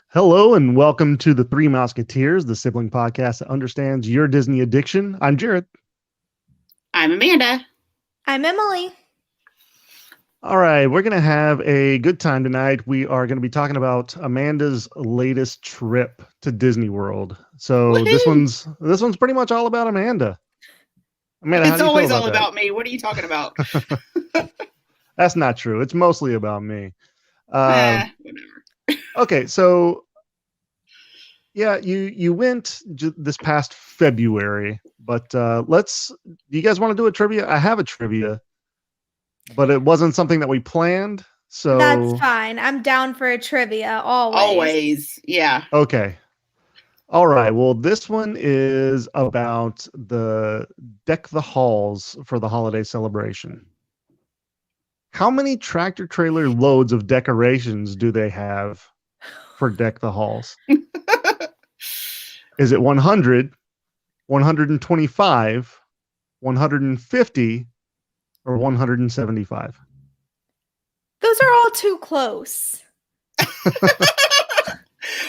Hello and welcome to the Three Mouseketeers, the sibling podcast that understands your Disney addiction. I'm Jared. I'm Amanda. I'm Emily. All right, we're going to have a good time tonight. We are going to be talking about Amanda's latest trip to Disney World. So this Woohoo! one's pretty much all about Amanda. Amanda, how It's do you feel always about all that? about me. What are you talking about? That's not true. It's mostly about me. Uh, Whatever. okay, so yeah, you went this past February, but do you guys want to do a trivia? I have a trivia, but it wasn't something that we planned. That's So, fine. I'm down for a trivia always. Always. Yeah. okay. All right. Well, this one is about the Deck the Halls for the holiday celebration. How many tractor trailer loads of decorations do they have for Deck the Halls? Is it 100, 125, 150, or 175? Those are all too close.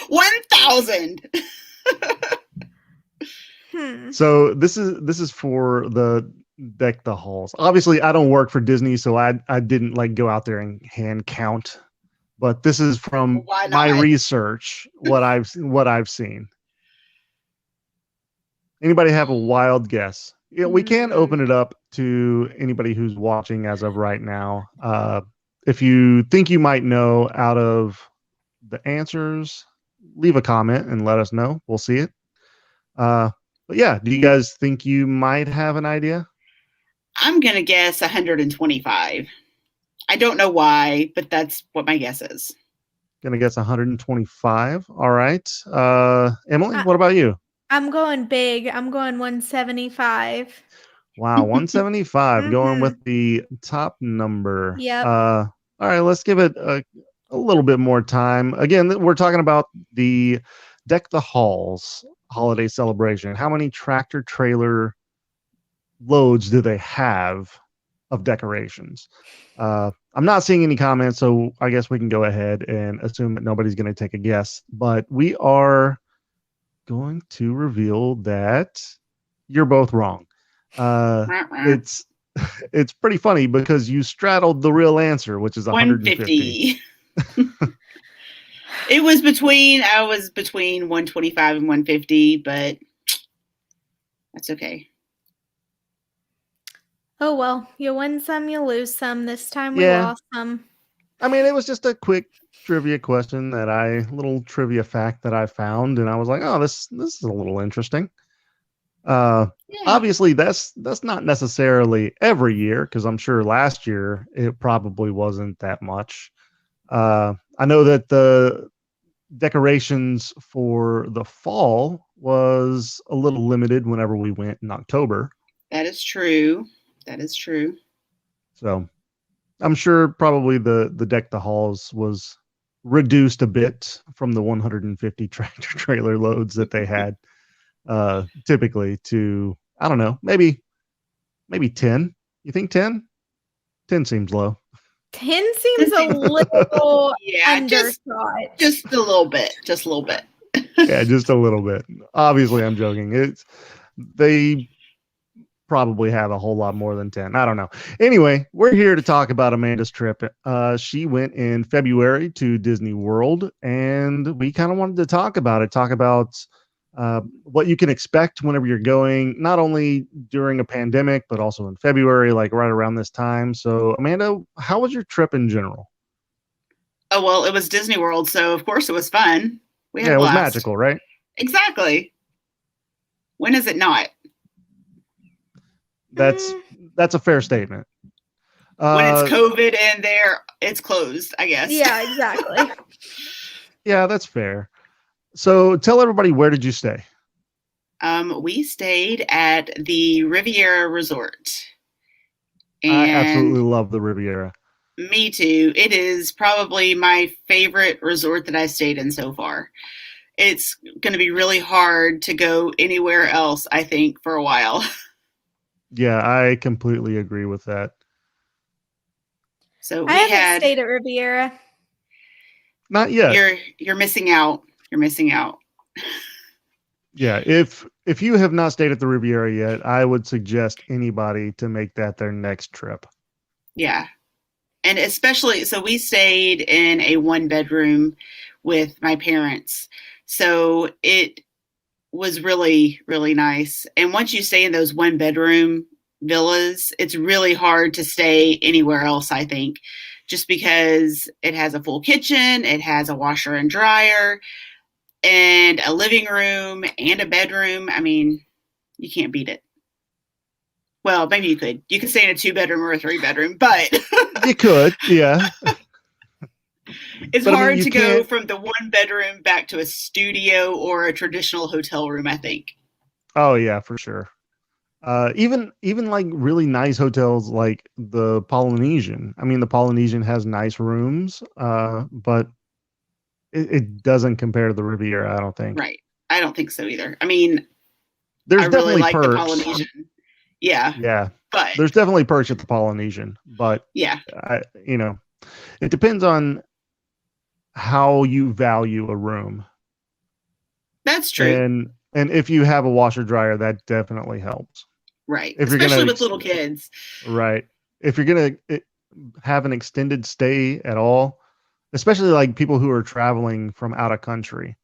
1,000. So this is for the Deck the Halls. Obviously, I don't work for Disney, so I didn't like go out there and hand count. But this is from Why my not? research, what I've seen. Anybody have a wild guess? Yeah, we can open it up to anybody who's watching as of right now. If you think you might know out of the answers, leave a comment and let us know. We'll see it. But yeah, do you guys think you might have an idea? I'm going to guess 125. I don't know why, but that's what my guess is. Gonna guess 125. All right. Emily, I- what about you? I'm going big. I'm going 175. Wow, 175 going Mhm. with the top number. Yep. All right, let's give it a little bit more time. Again, we're talking about the Deck the Halls holiday celebration. How many tractor trailer loads do they have of decorations? I'm not seeing any comments, so I guess we can go ahead and assume that nobody's going to take a guess. But we are going to reveal that you're both wrong. It's it's pretty funny because you straddled the real answer, which is 150. 150. I was between 125 and 150, but that's okay. Oh well, you win some, you lose some. This time we Yeah, lost some. I mean, it was just a quick trivia question little trivia fact that I found, and I was like, oh, this is a little interesting. Yeah. Obviously, that's not necessarily every year because I'm sure last year it probably wasn't that much. I know that the decorations for the fall was a little limited whenever we went in October. That is true. That is true. So I'm sure probably the Deck the Halls was reduced a bit from the 150 tractor trailer loads that they had typically to, I don't know, maybe 10. You think 10? 10 seems low. 10 seems a little Yeah, undershot. just a little bit. Just a little bit. Yeah, just a little bit. Obviously, I'm joking. They probably have a whole lot more than 10. I don't know. Anyway, we're here to talk about Amanda's trip. She went in February to Disney World, and we kind of wanted to talk about it, talk about what you can expect whenever you're going, not only during a pandemic, but also in February, like right around this time. So, Amanda, how was your trip in general? Oh, well, it was Disney World, so of course it was fun. We had Yeah, a it was blast. magical, right? Exactly. When is it not? That's that's a fair statement. When it's COVID and it's closed, I guess. Yeah, exactly. Yeah, that's fair. So tell everybody, where did you stay? We stayed at the Riviera Resort. I And absolutely love the Riviera. me too. It is probably my favorite resort that I stayed in so far. It's going to be really hard to go anywhere else, I think, for a while. Yeah, I completely agree with that. So I we haven't had stayed at Riviera. Not yet. you're missing out. you're missing out. Yeah, if you have not stayed at the Riviera yet, I would suggest anybody to make that their next trip. Yeah. And especially, so we stayed in a 1 bedroom with my parents. So it was really, really nice. And once you stay in those 1 bedroom villas, it's really hard to stay anywhere else, I think, just because it has a full kitchen, it has a washer and dryer, and a living room and a bedroom. I mean, you can't beat it. Well, maybe you could. You could stay in a 2 bedroom or a 3 bedroom, but You could, yeah. it's But, I mean, hard you to go can't- from the 1 bedroom back to a studio or a traditional hotel room, I think. Oh yeah, for sure. Even like really nice hotels like the Polynesian. I mean, the Polynesian has nice rooms, but it doesn't compare to the Riviera, I don't think. Right. I don't think so either. I mean, There's I really definitely like the perks. Polynesian. Yeah. Yeah, But there's definitely perks at the Polynesian, but yeah, it depends on how you value a room. that's true. And if you have a washer dryer, that definitely helps. Right. If you're Especially gonna with little kids. Right. If you're gonna have an extended stay at all, especially like people who are traveling from out of country,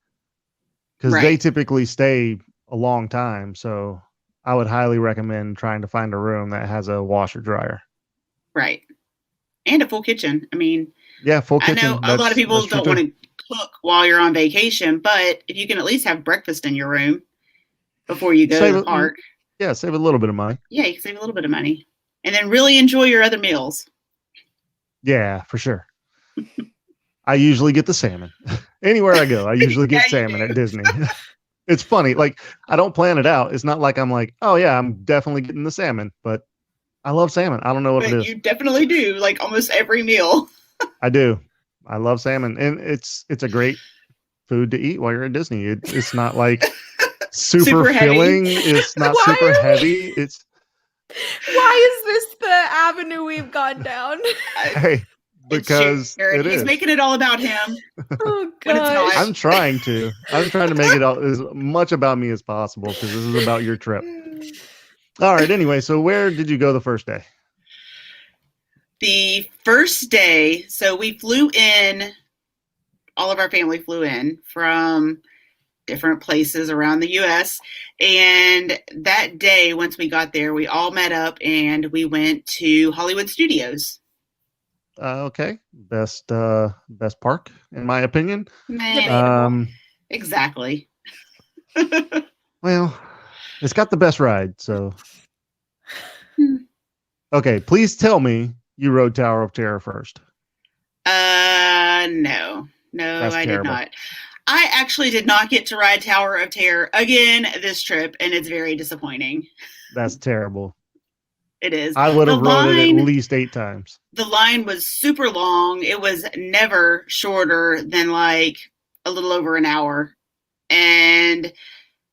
because they Right. typically stay a long time. So I would highly recommend trying to find a room that has a washer dryer. Right. And a full kitchen. I mean, Yeah, full I kitchen. know a lot of people that's true don't want too. to cook while you're on vacation, but if you can at least have breakfast in your room before you go Save to the it. park, Yeah, save a little bit of money. yeah, you can save a little bit of money. And then really enjoy your other meals. Yeah, for sure. I usually get the salmon. Anywhere I go, I usually Yeah, get you salmon do. at Disney. It's funny. Like, I don't plan it out. It's not like I'm like, oh yeah, I'm definitely getting the salmon, but I love salmon. I don't know what it But is. you definitely do, like almost every meal. I do. I love salmon, and it's a great food to eat while you're at Disney. It's not like super Super heavy. filling. It's not Why super are we- heavy. It's Why is this the avenue we've gone down? hey, because Jared. it He's is. making it all about him. Oh When it's not. gosh. I'm trying to. I'm trying to make it as much about me as possible because this is about your trip. All right. Anyway, so where did you go the first day? The first day, so we flew in, all of our family flew in from different places around the US. And that day, once we got there, we all met up and we went to Hollywood Studios. Okay, best park in my opinion. Debatable. Exactly. Well, it's got the best ride. So, Hmm. okay, please tell me you rode Tower of Terror first. No, That's I did terrible. not. I actually did not get to ride Tower of Terror again this trip, and it's very disappointing. That's terrible. It is. I would have The rode it at line- least 8 times. The line was super long. It was never shorter than like a little over an hour. And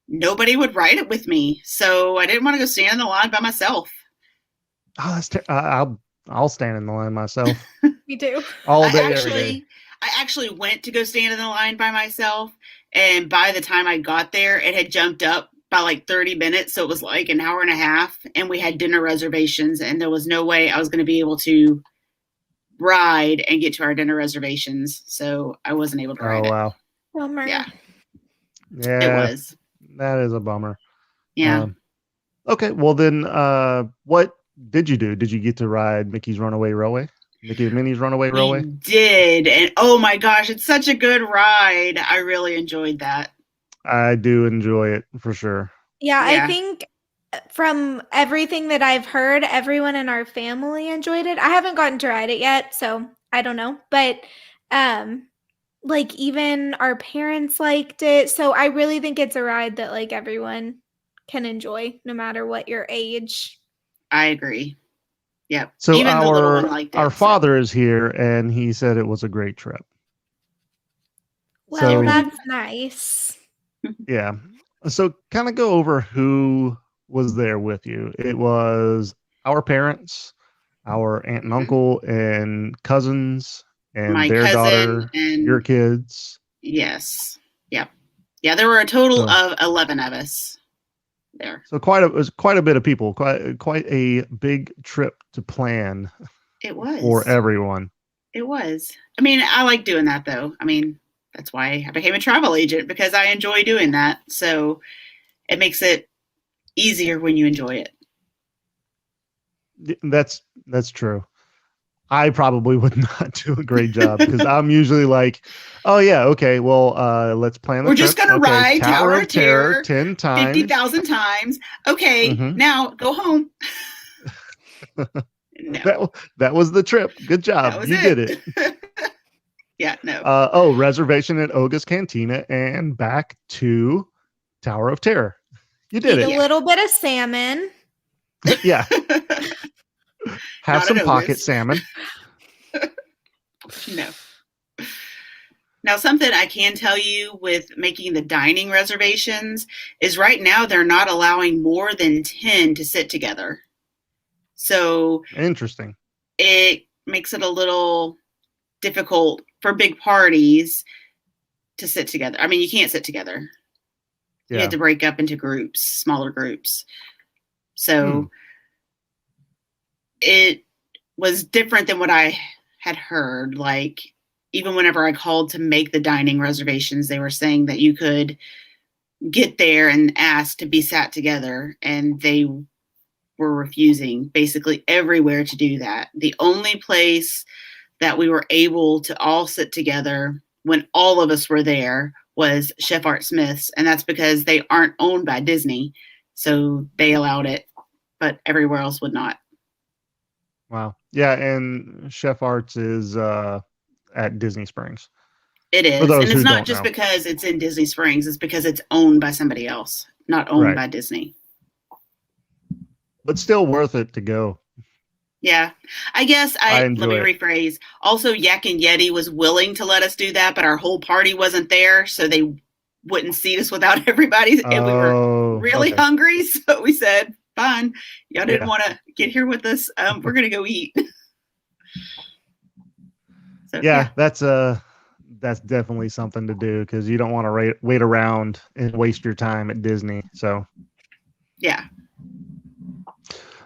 nobody would ride it with me. So I didn't want to go stand in the line by myself. Oh, that's I'll stand in the line myself Me too. all day, every day. I actually went to go stand in the line by myself. And by the time I got there, it had jumped up by like 30 minutes. So it was like an hour and a half. And we had dinner reservations. And there was no way I was going to be able to ride and get to our dinner reservations. So I wasn't able to ride Oh it. wow, Bummer. Yeah, yeah, it was. that is a bummer. Yeah. Okay, well then, what did you do? Did you get to ride Mickey's Runaway Railway? Mickey and Minnie's Runaway Railway? We did. And oh my gosh, it's such a good ride. I really enjoyed that. I do enjoy it for sure. Yeah, Yeah. I think from everything that I've heard, everyone in our family enjoyed it. I haven't gotten to ride it yet, so I don't know. But like even our parents liked it. So I really think it's a ride that like everyone can enjoy no matter what your age. I agree. Yep. So Even the little one liked it. our so- father is here, and he said it was a great trip. Well, So- that's nice. Yeah. So kind of go over who was there with you. It was our parents, our aunt and Mhm. uncle, and cousins, and My their cousin daughter, and your kids. yes. Yep. Yeah, there were a total So, of 11 of us there. so it was quite a bit of people, quite a big trip to plan It for was. everyone. It was. I mean, I like doing that though. I mean, that's why I became a travel agent, because I enjoy doing that. So it makes it easier when you enjoy it. That's true. I probably would not do a great job because I'm usually like, oh yeah, okay, well, let's plan the We're just trip. going to Okay, ride Tower Tower of of Terror Terror 10 times. 50,000 times. Okay, Hmm. now go home. No, That was the trip. Good that job. was You did it. it. Yeah, no. Oh, reservation at Oga's Cantina and back to Tower of Terror. You did Eat a it. Yeah. little bit of salmon. Yeah. Have Not an some pocket Oga's. salmon. No. Now, something I can tell you with making the dining reservations is right now they're not allowing more than 10 to sit together. So Interesting. it makes it a little difficult for big parties to sit together. I mean, you can't sit together. You had Yeah. to break up into groups, smaller groups. Hmm. So it was different than what I had heard. Like, even whenever I called to make the dining reservations, they were saying that you could get there and ask to be sat together, and they were refusing basically everywhere to do that. The only place that we were able to all sit together when all of us were there was Chef Art Smith's, and that's because they aren't owned by Disney, so they allowed it, but everywhere else would not. Wow. Yeah, and Chef Arts is at Disney Springs. It For is, and those it's who not don't just know. because it's in Disney Springs; it's because it's owned by somebody else, not owned Right. by Disney. But still worth it to go. Yeah, I guess I let me enjoy it. rephrase. Also, Yak and Yeti was willing to let us do that, but our whole party wasn't there, so they wouldn't seat us without everybody, and we were Oh, really okay. hungry, so we said, "Fine, y'all didn't Yeah. want to get here with us. We're gonna go eat." So yeah, Yeah, that's definitely something to do because you don't want to wait around and waste your time at Disney. So, yeah.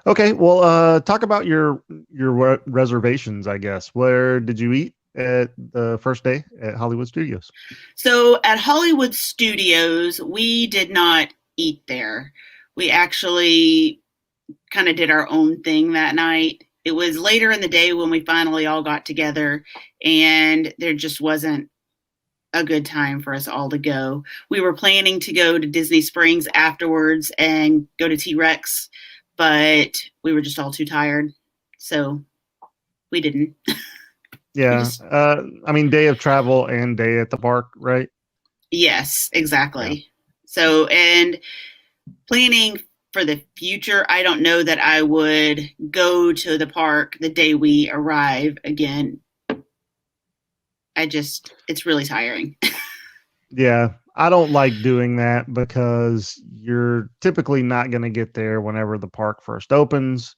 okay, well, talk about your reservations, I guess. Where did you eat at the first day at Hollywood Studios? So at Hollywood Studios, we did not eat there. We actually kind of did our own thing that night. It was later in the day when we finally all got together, and there just wasn't a good time for us all to go. We were planning to go to Disney Springs afterwards and go to T Rex, but we were just all too tired. So we didn't. We Yeah, just, I mean, day of travel and day at the park, right? yes, Yeah. exactly. So, and planning for the future, I don't know that I would go to the park the day we arrive again. It's really tiring. Yeah, I don't like doing that because you're typically not going to get there whenever the park first opens.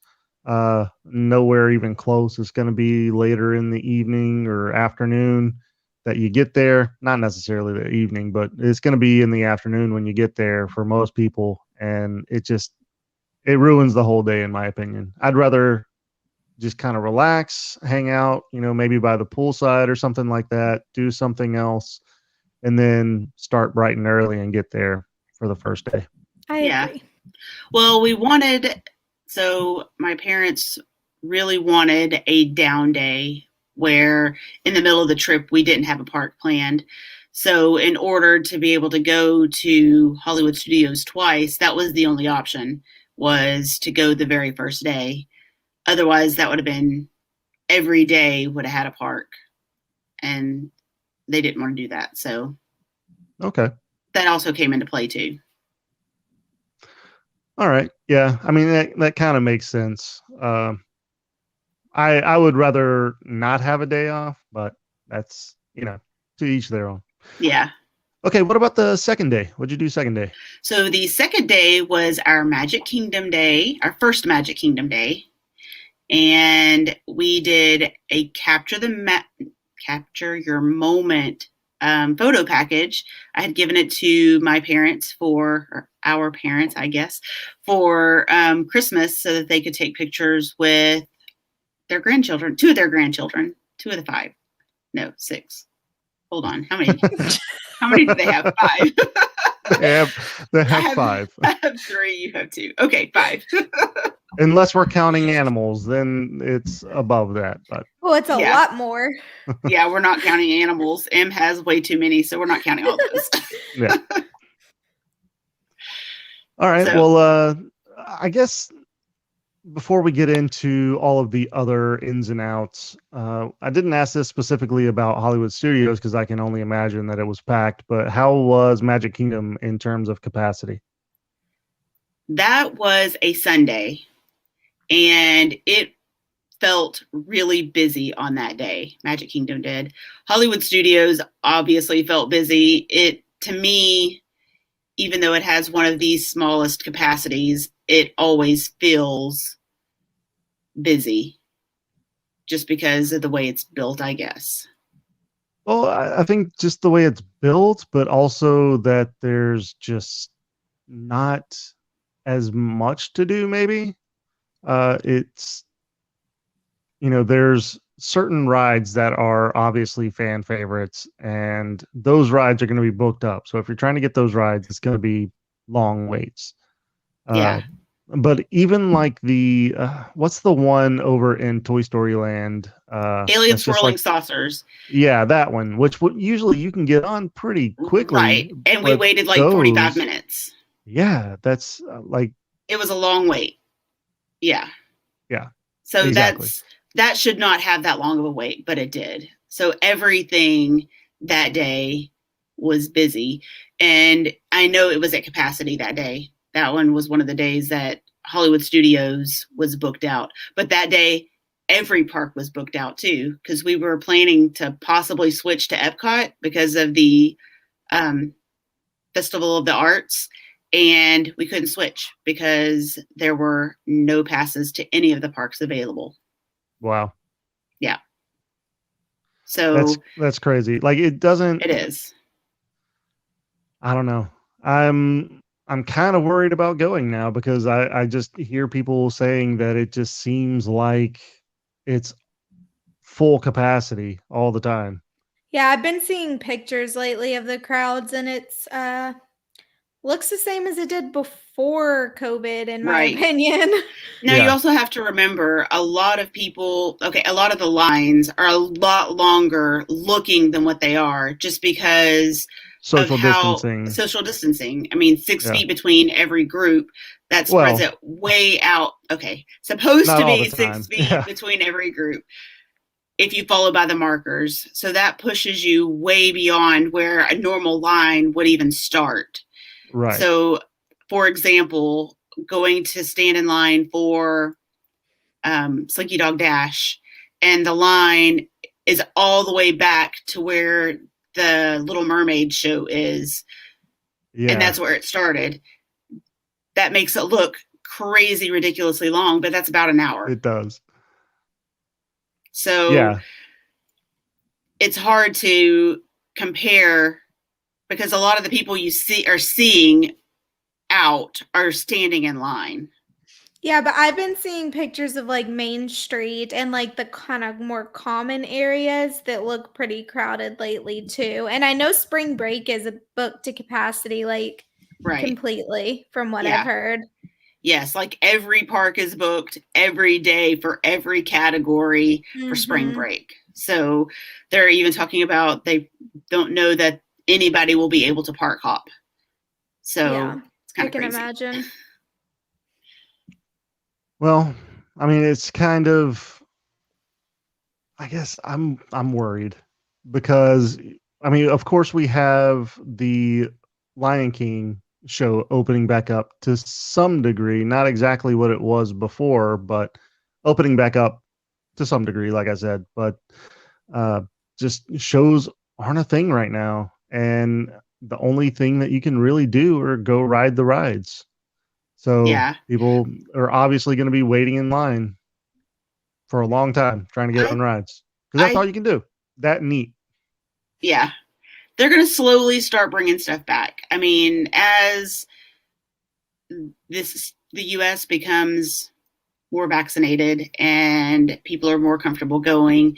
Nowhere even close. It's going to be later in the evening or afternoon that you get there. Not necessarily the evening, but it's going to be in the afternoon when you get there for most people, and it ruins the whole day in my opinion. I'd rather just kind of relax, hang out, maybe by the poolside or something like that, do something else and then start bright and early and get there for the first day. I Yeah. agree. Well, so my parents really wanted a down day where in the middle of the trip we didn't have a park planned. So, in order to be able to go to Hollywood Studios twice, that was the only option, was to go the very first day. Otherwise, that would have been every day would have had a park, and they didn't want to do that. So, Okay. that also came into play too. All right. Yeah. I mean, that kind of makes sense. I would rather not have a day off, but that's, to each their own. Yeah. Okay. What about the second day? What'd you do second day? So the second day was our Magic Kingdom day, our first Magic Kingdom day. And we did a capture your moment photo package. I had given it to my parents or our parents, I guess, for Christmas so that they could take pictures with their grandchildren, two of their grandchildren, two of the five. No, six. Hold on. How many? How many do they have? Five. They have five. I have three. You have two. Okay, five. Unless we're counting animals, then it's above that. But well, it's a lot more. Yeah, we're not counting animals. M has way too many, so we're not counting all those. Yeah. All right. So, well, I guess before we get into all of the other ins and outs, I didn't ask this specifically about Hollywood Studios because I can only imagine that it was packed. But how was Magic Kingdom in terms of capacity? That was a Sunday, and it felt really busy on that day. Magic Kingdom did. Hollywood Studios obviously felt busy. It, to me, even though it has one of the smallest capacities, it always feels busy just because of the way it's built, I guess. Well, I think just the way it's built, but also that there's just not as much to do, maybe. It's, there's certain rides that are obviously fan favorites, and those rides are going to be booked up. So if you're trying to get those rides, it's going to be long waits. Yeah. But even like the what's the one over in Toy Story Land? Alien Swirling Saucers. Yeah, that one, which usually you can get on pretty quickly. Right, and we waited like 45 minutes. Yeah, that's like... It was a long wait. Yeah. Yeah. So exactly. That should not have that long of a wait, but it did. So everything that day was busy. And I know it was at capacity that day. That one was one of the days that Hollywood Studios was booked out. But that day, every park was booked out too, because we were planning to possibly switch to Epcot because of the Festival of the Arts. And we couldn't switch because there were no passes to any of the parks available. Wow. Yeah. So that's crazy. Like it is. I don't know. I'm kind of worried about going now because I just hear people saying that it just seems like it's full capacity all the time. Yeah, I've been seeing pictures lately of the crowds, and it's looks the same as it did before COVID, in my opinion. Now, you also have to remember a lot of people, a lot of the lines are a lot longer looking than what they are just because social distancing. I mean, 6 feet between every group. That spreads it way out. Okay. Supposed to be 6 feet between every group if you follow by the markers. So that pushes you way beyond where a normal line would even start. Right. So, for example, going to stand in line for Slinky Dog Dash, and the line is all the way back to where the Little Mermaid show is, and that's where it started. That makes it look crazy, ridiculously long, but that's about an hour. It does. So, it's hard to compare because a lot of the people you are seeing out are standing in line. Yeah, but I've been seeing pictures of like Main Street and like the kind of more common areas that look pretty crowded lately too. And I know spring break is booked to capacity, like completely from what I've heard. Yes, like every park is booked every day for every category for spring break. So they're even talking about they don't know that anybody will be able to park hop. So it's kind of crazy. I can imagine. Well, I mean, it's kind of, I guess I'm worried because, I mean, of course we have the Lion King show opening back up to some degree, not exactly what it was before, but opening back up to some degree, like I said, but just shows aren't a thing right now. And the only thing that you can really do are go ride the rides. So people are obviously going to be waiting in line for a long time trying to get on rides because that's all you can do. That neat. Yeah. they're going to slowly start bringing stuff back. I mean, as the U.S. becomes more vaccinated and people are more comfortable going,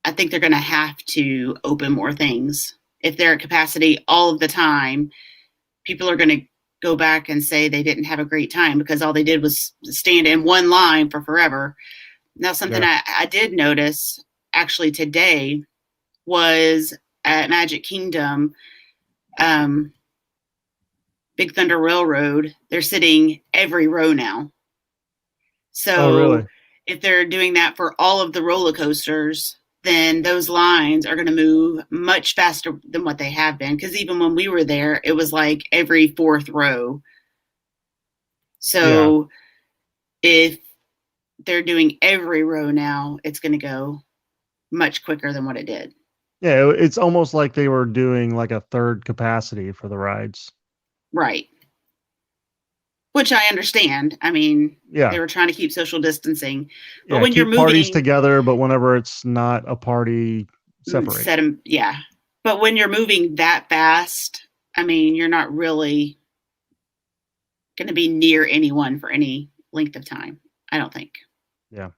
I think they're going to have to open more things. If they're at capacity all of the time, people are going to go back and say they didn't have a great time because all they did was stand in one line for forever. Now, something I did notice actually today was at Magic Kingdom, Big Thunder Railroad, they're sitting every row now. So really? If they're doing that for all of the roller coasters, then those lines are going to move much faster than what they have been. Because even when we were there, it was like every fourth row. So if they're doing every row now, it's going to go much quicker than what it did. Yeah, it's almost like they were doing like a third capacity for the rides. Right. Which I understand. I mean, they were trying to keep social distancing. But when keep you're moving parties together, but whenever it's not a party, separate. set them, yeah. But when you're moving that fast, I mean, you're not really going to be near anyone for any length of time, I don't think. Yeah.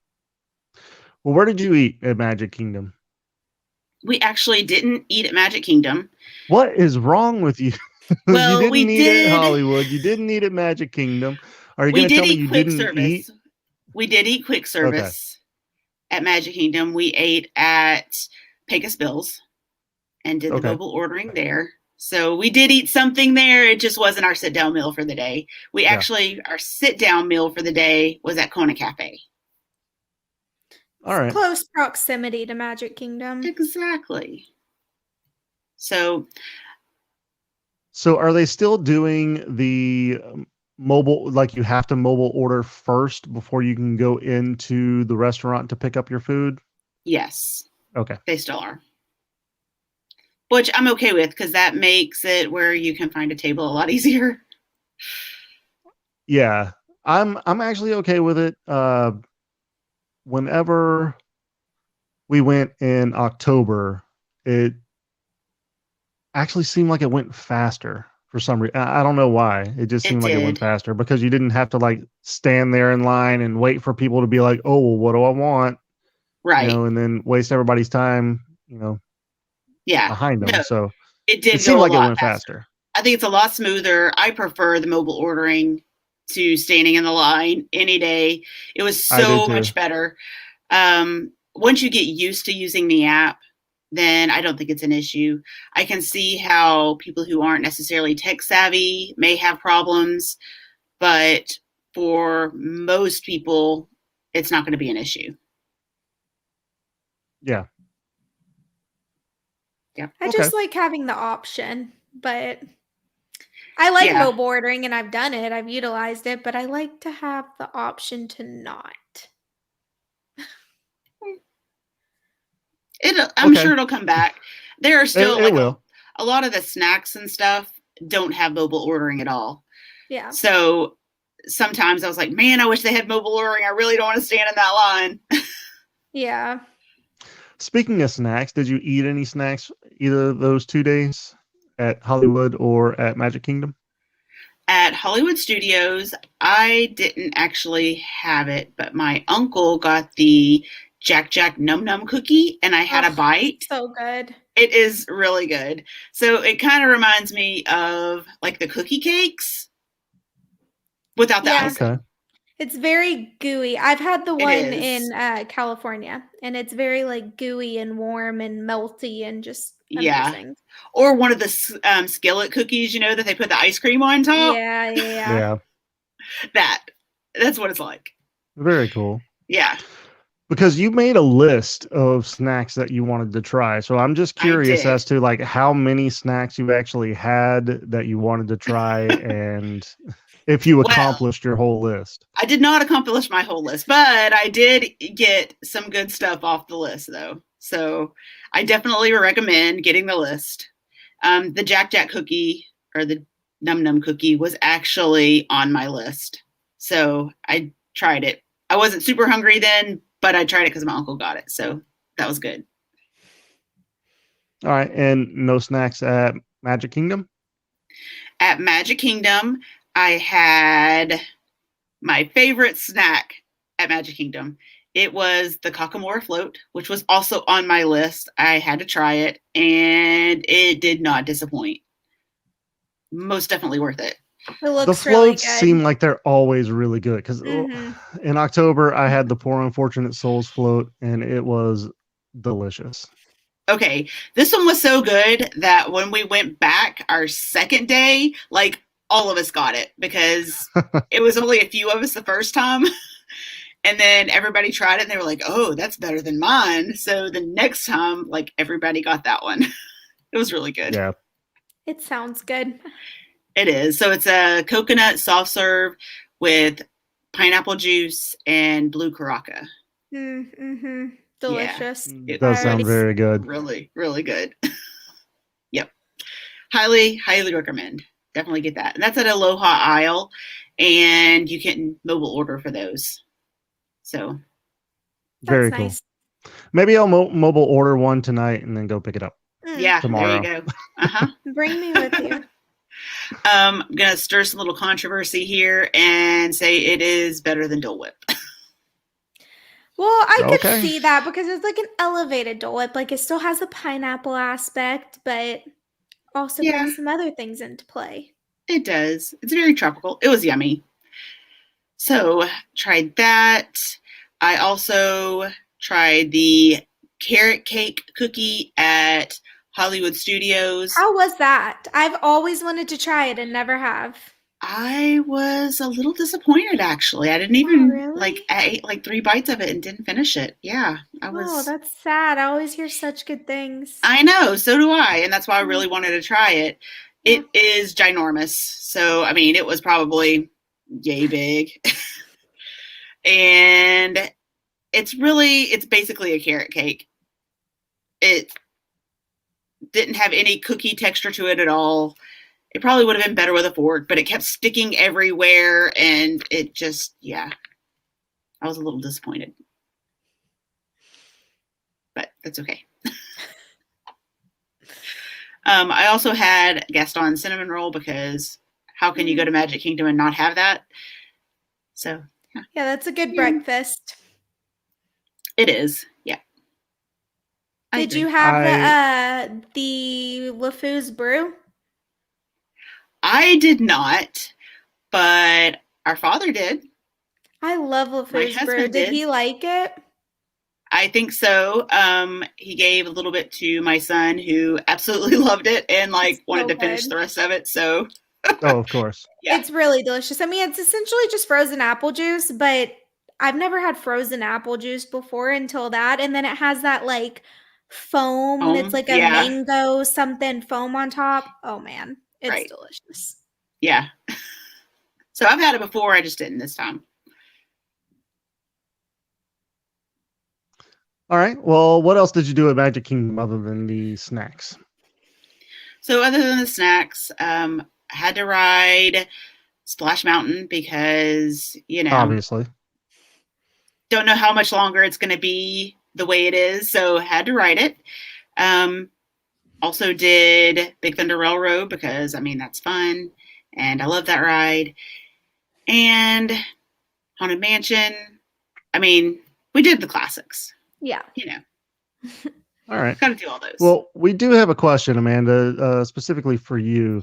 Well, where did you eat at Magic Kingdom? We actually didn't eat at Magic Kingdom. What is wrong with you? Well, you didn't we eat did. at Hollywood. You didn't eat at Magic Kingdom. Are you going to tell me you didn't eat? We did eat quick service at Magic Kingdom. We ate at Pecos Bills and did the mobile ordering there. So we did eat something there. It just wasn't our sit-down meal for the day. We actually, our sit-down meal for the day was at Kona Cafe. All right. Close proximity to Magic Kingdom. Exactly. So are they still doing the mobile, like you have to mobile order first before you can go into the restaurant to pick up your food? Yes. Okay. They still are. Which I'm okay with because that makes it where you can find a table a lot easier. Yeah. I'm actually okay with it. Whenever we went in October, it actually seemed like it went faster for some reason. I don't know why. It just seemed like it went faster because you didn't have to like stand there in line and wait for people to be like, oh, well, what do I want? Right. And then waste everybody's time, behind them. No, so it seemed like it went faster. I think it's a lot smoother. I prefer the mobile ordering to standing in the line any day. It was so much better. Once you get used to using the app, then I don't think it's an issue. I can see how people who aren't necessarily tech savvy may have problems, but for most people, it's not going to be an issue. Yeah. I just like having the option, but I like mobile ordering and I've done it. I've utilized it, but I like to have the option to not. I'm sure it'll come back. There are still a lot of the snacks and stuff don't have mobile ordering at all. Yeah. So sometimes I was like, man, I wish they had mobile ordering. I really don't want to stand in that line. Yeah. Speaking of snacks, did you eat any snacks either of those 2 days at Hollywood or at Magic Kingdom? At Hollywood Studios, I didn't actually have it, but my uncle got the Jack Num Num cookie and I had a bite. So good. It is really good. So it kind of reminds me of like the cookie cakes without the icing. Okay. It's very gooey. I've had the one in California, and it's very like gooey and warm and melty and just amazing. Or one of the skillet cookies, that they put the ice cream on top. Yeah. That's what it's like. Very cool. Yeah. Because you made a list of snacks that you wanted to try. So I'm just curious as to like how many snacks you actually had that you wanted to try and if you accomplished your whole list. I did not accomplish my whole list, but I did get some good stuff off the list though. So I definitely recommend getting the list. The Jack cookie or the Num Num cookie was actually on my list. So I tried it. I wasn't super hungry then, but I tried it because my uncle got it. So that was good. All right, and no snacks at Magic Kingdom? At Magic Kingdom, I had my favorite snack at Magic Kingdom. It was the Kakamora float, which was also on my list. I had to try it, and it did not disappoint. Most definitely worth it. It looks The floats really good. seem like they're always really good because in October I had the Poor Unfortunate Souls float and it was delicious. Okay, this one was so good that when we went back our second day, like all of us got it because it was only a few of us the first time. And then everybody tried it and they were like, oh, that's better than mine. So the next time, like everybody got that one. It was really good. Yeah. It sounds good. It is. So it's a coconut soft serve with pineapple juice and blue caraca. Mm-hmm. Delicious. Yeah. It does sound very good. Really, really good. Yep. Highly, highly recommend. Definitely get that. And that's at Aloha Isle, and you can mobile order for those. So very cool. Nice. Maybe I'll mobile order one tonight and then go pick it up. Yeah, tomorrow. There you go. Bring me with you. I'm gonna stir some little controversy here and say it is better than Dole Whip. Well, I could see that because it's like an elevated Dole Whip. Like it still has a pineapple aspect, but also brings some other things into play. It does. It's very tropical. It was yummy. So tried that. I also tried the carrot cake cookie at Hollywood Studios. How was that? I've always wanted to try it and never have. I was a little disappointed, actually. I didn't even I ate like 3 bites of it and didn't finish it. Yeah, I was. Oh, that's sad. I always hear such good things. I know, so do I, and that's why I really wanted to try it. It is ginormous, so I mean, it was probably yay big, and it's basically a carrot cake. It didn't have any cookie texture to it at all. It probably would have been better with a fork, but it kept sticking everywhere, and it just, I was a little disappointed. But that's okay. I also had Gaston cinnamon roll because how can you go to Magic Kingdom and not have that? So, yeah, that's a good breakfast. It is, yeah. Did you have the LeFou's brew? I did not, but our father did. I love LeFou's brew. Did he like it? I think so. He gave a little bit to my son who absolutely loved it and wanted to finish the rest of it. So, oh, of course. Yeah. It's really delicious. I mean, it's essentially just frozen apple juice, but I've never had frozen apple juice before until that. And then it has that foam. It's like a mango something foam on top. Oh man, it's delicious. Yeah. So I've had it before. I just didn't this time. All right. Well, what else did you do at Magic Kingdom other than the snacks? So other than the snacks, I had to ride Splash Mountain because, obviously don't know how much longer it's going to be the way it is. So had to ride it. Also did Big Thunder Railroad because, that's fun. And I love that ride. And Haunted Mansion. We did the classics. Yeah. All right. Got to do all those. Well, we do have a question, Amanda, specifically for you.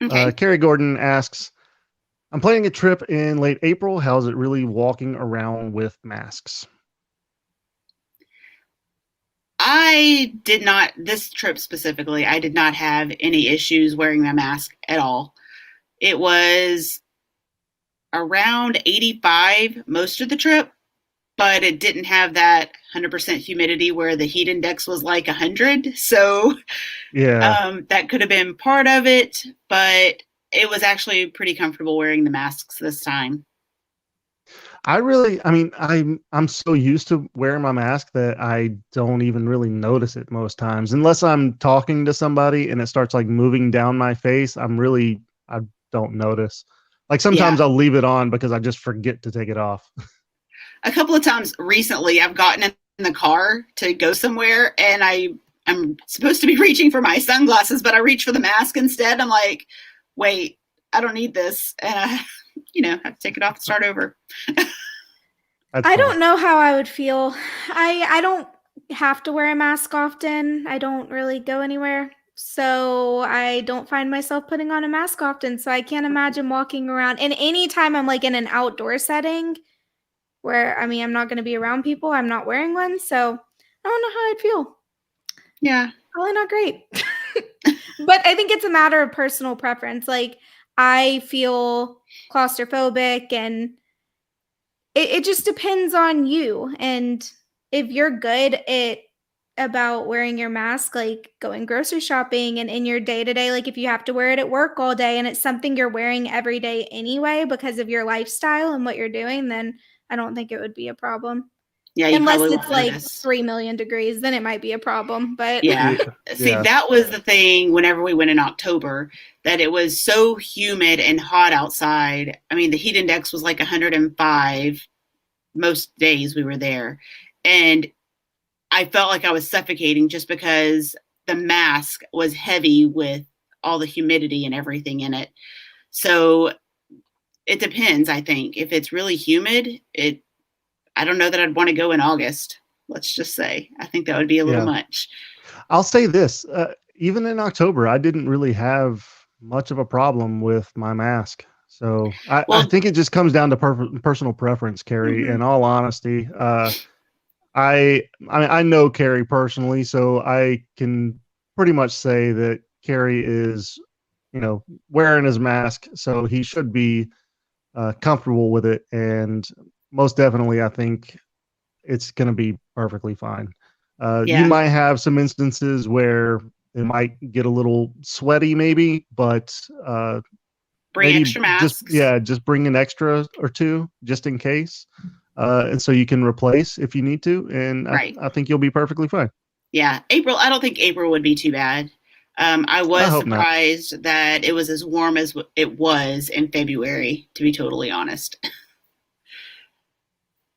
Okay. Carrie Gordon asks, I'm planning a trip in late April. How's it really walking around with masks? This trip specifically, I did not have any issues wearing my mask at all. It was around 85 most of the trip, but it didn't have that 100% humidity where the heat index was like 100. So that could have been part of it, but it was actually pretty comfortable wearing the masks this time. I'm so used to wearing my mask that I don't even really notice it most times, unless I'm talking to somebody and it starts moving down my face. I don't notice. Sometimes I'll leave it on because I just forget to take it off. A couple of times recently, I've gotten in the car to go somewhere and I I'm supposed to be reaching for my sunglasses, but I reach for the mask instead. I'm like, wait, I don't need this. And I, have to take it off and start over. I don't know how I would feel. I don't have to wear a mask often. I don't really go anywhere. So I don't find myself putting on a mask often. So I can't imagine walking around. And anytime I'm like in an outdoor setting where, I mean, I'm not going to be around people, I'm not wearing one. So I don't know how I'd feel. Yeah. Probably not great. But I think it's a matter of personal preference. Like, I feel claustrophobic, and it just depends on you. And if you're good about wearing your mask, like going grocery shopping and in your day-to-day, like if you have to wear it at work all day and it's something you're wearing every day anyway because of your lifestyle and what you're doing, then I don't think it would be a problem. Yeah, unless it's like 3 million degrees, then it might be a problem. But yeah. See, that was the thing whenever we went in October, that it was so humid and hot outside. I mean, the heat index was like 105 most days we were there. And I felt like I was suffocating just because the mask was heavy with all the humidity and everything in it. So it depends, I think. If it's really humid, I don't know that I'd want to go in August. Let's just say. I think that would be a little much. I'll say this. Even in October, I didn't really have much of a problem with my mask. So I think it just comes down to personal preference, Carrie, in all honesty. I know Carrie personally, so I can pretty much say that Carrie is, wearing his mask, so he should be comfortable with it. And most definitely, I think it's going to be perfectly fine. You might have some instances where it might get a little sweaty, maybe, but bring extra masks. Just bring an extra or two just in case. And so you can replace if you need to. And I think you'll be perfectly fine. Yeah. I don't think April would be too bad. I was surprised that it was as warm as it was in February, to be totally honest.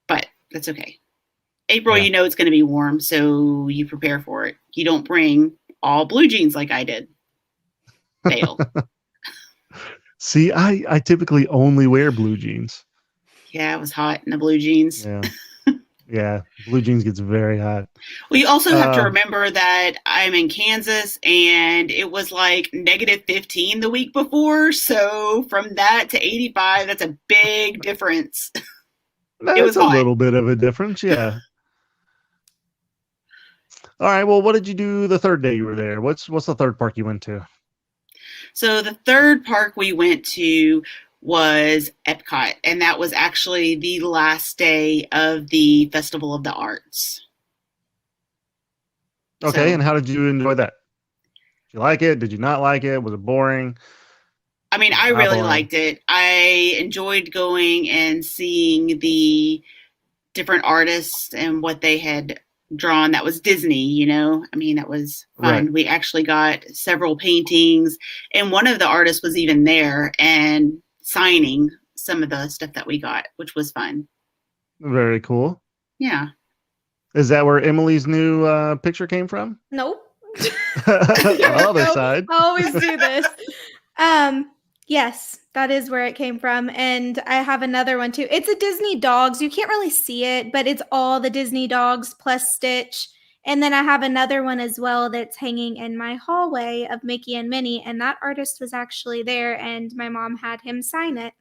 But that's okay. April, it's going to be warm, so you prepare for it. You don't bring all blue jeans like I did. Fail. See, I typically only wear blue jeans. Yeah, it was hot in the blue jeans. Yeah, blue jeans gets very hot. Well, you also have to remember that I'm in Kansas, and it was like -15 the week before. So from that to 85, that's a big difference. It was a little bit of a difference, yeah. All right. Well, what did you do the third day you were there? What's the third park you went to? So the third park we went to was Epcot, and that was actually the last day of the Festival of the Arts. Okay, and how did you enjoy that? Did you like it? Did you not like it? Was it boring? I mean, I really liked it. I enjoyed going and seeing the different artists and what they had drawn. That was Disney, I mean, that was fun. Right. We actually got several paintings, and one of the artists was even there and signing some of the stuff that we got, which was fun. Very cool. Yeah. Is that where Emily's new picture came from? Nope. Other side. I always do this. Yes, that is where it came from. And I have another one too. It's a Disney dogs. You can't really see it, but it's all the Disney dogs plus Stitch. And then I have another one as well that's hanging in my hallway of Mickey and Minnie. And that artist was actually there, and my mom had him sign it.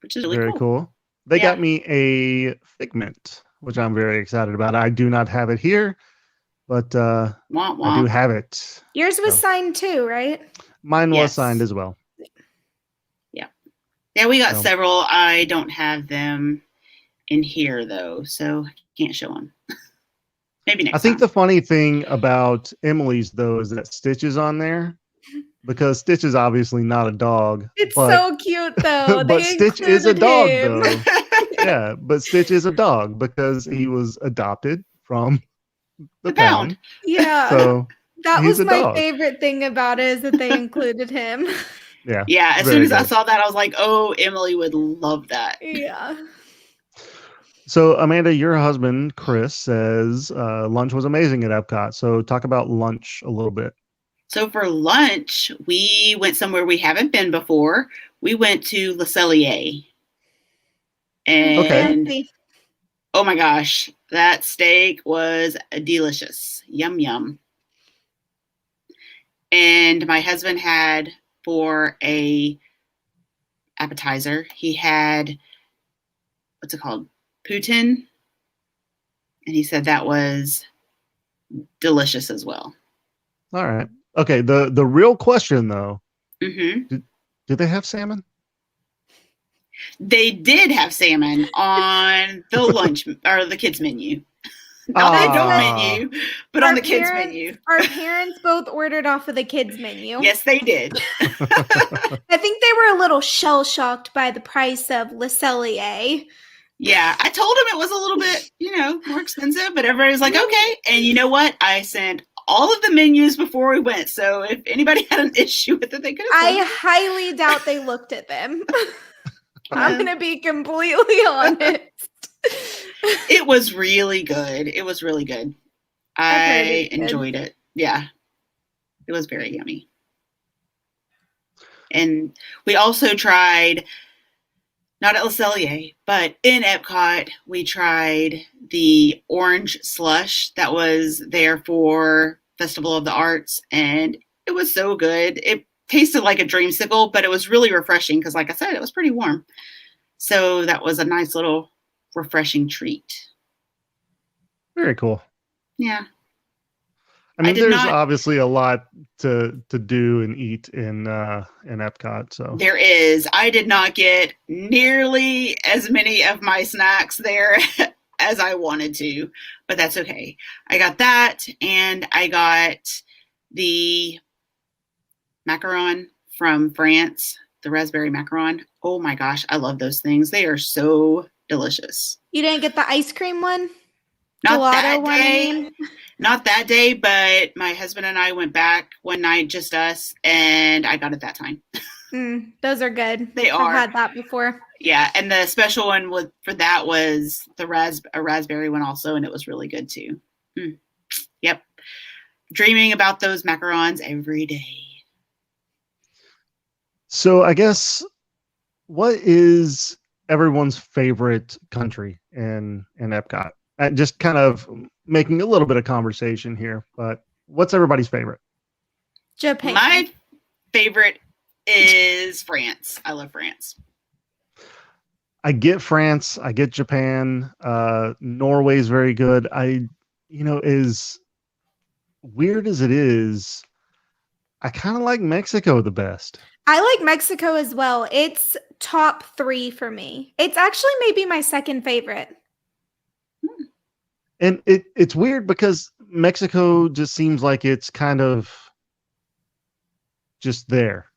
Which is really very cool. They got me a Figment, which I'm very excited about. I do not have it here, but I do have it. Yours was signed too, right? Mine was signed as well. Yeah, we got several. I don't have them in here, though, so I can't show them. Maybe next time. I think the funny thing about Emily's, though, is that Stitch is on there, because Stitch is obviously not a dog. It's so cute, though. But Stitch is a dog, though. Yeah, but Stitch is a dog because he was adopted from the pound. Yeah. So that was my favorite thing about it, is that they included him. Yeah. As soon as I saw that, I was like, "Oh, Emily would love that." Yeah. So, Amanda, your husband, Chris, says lunch was amazing at Epcot. So, talk about lunch a little bit. So for lunch, we went somewhere we haven't been before. We went to Le Cellier. Okay. And oh my gosh, that steak was delicious. Yum, yum. And my husband had for a appetizer, he had, what's it called? Poutine. And he said that was delicious as well. All right. Okay. The real question, though, Mm-hmm. did they have salmon? They did have salmon on the lunch or the kids menu. Not the adult menu, but on the kids menu. Our parents both ordered off of the kids menu. Yes, they did. I think they were a little shell-shocked by the price of Le Cellier. Yeah, I told them it was a little bit, more expensive, but everybody was like, okay. And you know what? I sent all of the menus before we went. So if anybody had an issue with it, they could have. I highly doubt they looked at them. I'm going to be completely honest. It was really good. It was really good. I enjoyed it. Yeah. It was very yummy. And we also tried, not at Le Cellier, but in Epcot, we tried the orange slush that was there for Festival of the Arts. And it was so good. It tasted like a dreamsicle, but it was really refreshing because, like I said, it was pretty warm. So that was a nice little refreshing treat. Very cool. Yeah. I mean, there's obviously a lot to do and eat in Epcot. So there is. I did not get nearly as many of my snacks there as I wanted to, but that's okay. I got that, and I got the macaron from France, the raspberry macaron. Oh my gosh, I love those things. They are so delicious. You didn't get the ice cream one? Not that day. Not that day, but my husband and I went back one night, just us, and I got it that time. Those are good. They are. I've had that before. Yeah, and the special one for that was a raspberry one also, and it was really good too. Yep. Dreaming about those macarons every day. So I guess, what is everyone's favorite country in Epcot? Just kind of making a little bit of conversation here, but what's everybody's favorite? Japan. My favorite is France. I love France. I get France. I get Japan. Norway's very good. As weird as it is, I kind of like Mexico the best. I like Mexico as well. It's top 3 for me. It's actually maybe my second favorite. And it's weird because Mexico just seems like it's kind of just there,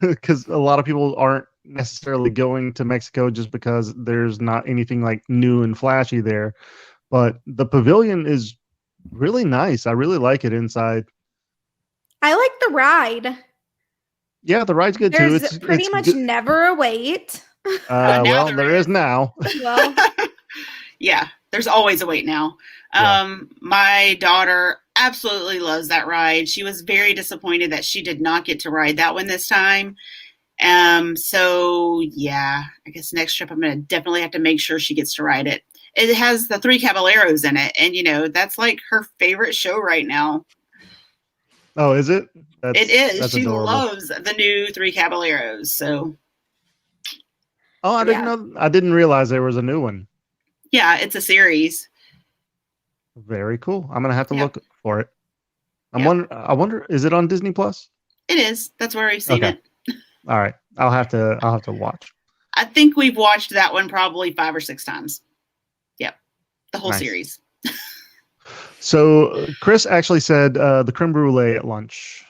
because a lot of people aren't necessarily going to Mexico just because there's not anything like new and flashy there. But the pavilion is really nice. I really like it inside. I like the ride. Yeah, the ride's good too. There's pretty much never a wait. Well, there is now. Well, yeah, there's always a wait now. Yeah. My daughter absolutely loves that ride. She was very disappointed that she did not get to ride that one this time. So yeah, I guess next trip I'm going to definitely have to make sure she gets to ride it. It has the 3 Caballeros in it, and that's like her favorite show right now. Oh, is it? It is. That's she adorable. loves the new 3 Caballeros. So. Oh, I didn't know. I didn't realize there was a new one. Yeah, it's a series. Very cool. I'm gonna have to look for it. I wonder, is it on Disney Plus? It is. That's where we've seen it. All right. I'll have to watch. I think we've watched that one probably 5 or 6 times. Yep. The whole series. So Chris actually said the creme brulee at lunch,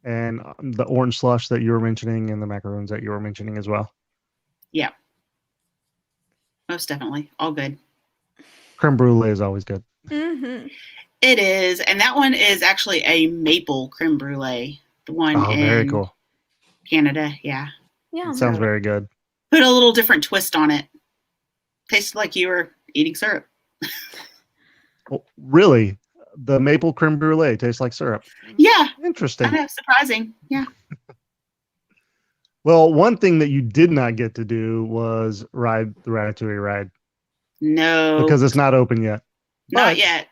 and the orange slush that you were mentioning, and the macaroons that you were mentioning as well. Yeah. Most definitely. All good. Creme brulee is always good. Mm-hmm. It is. And that one is actually a maple creme brulee. The one in very cool. Canada. Yeah. Yeah. It sounds very good. Put a little different twist on it. Tasted like you were eating syrup. Well, really? The maple creme brulee tastes like syrup. Yeah, Interesting. I know, surprising. Yeah. Well, one thing that you did not get to do was ride the Ratatouille ride No, because it's not open yet. not But yet.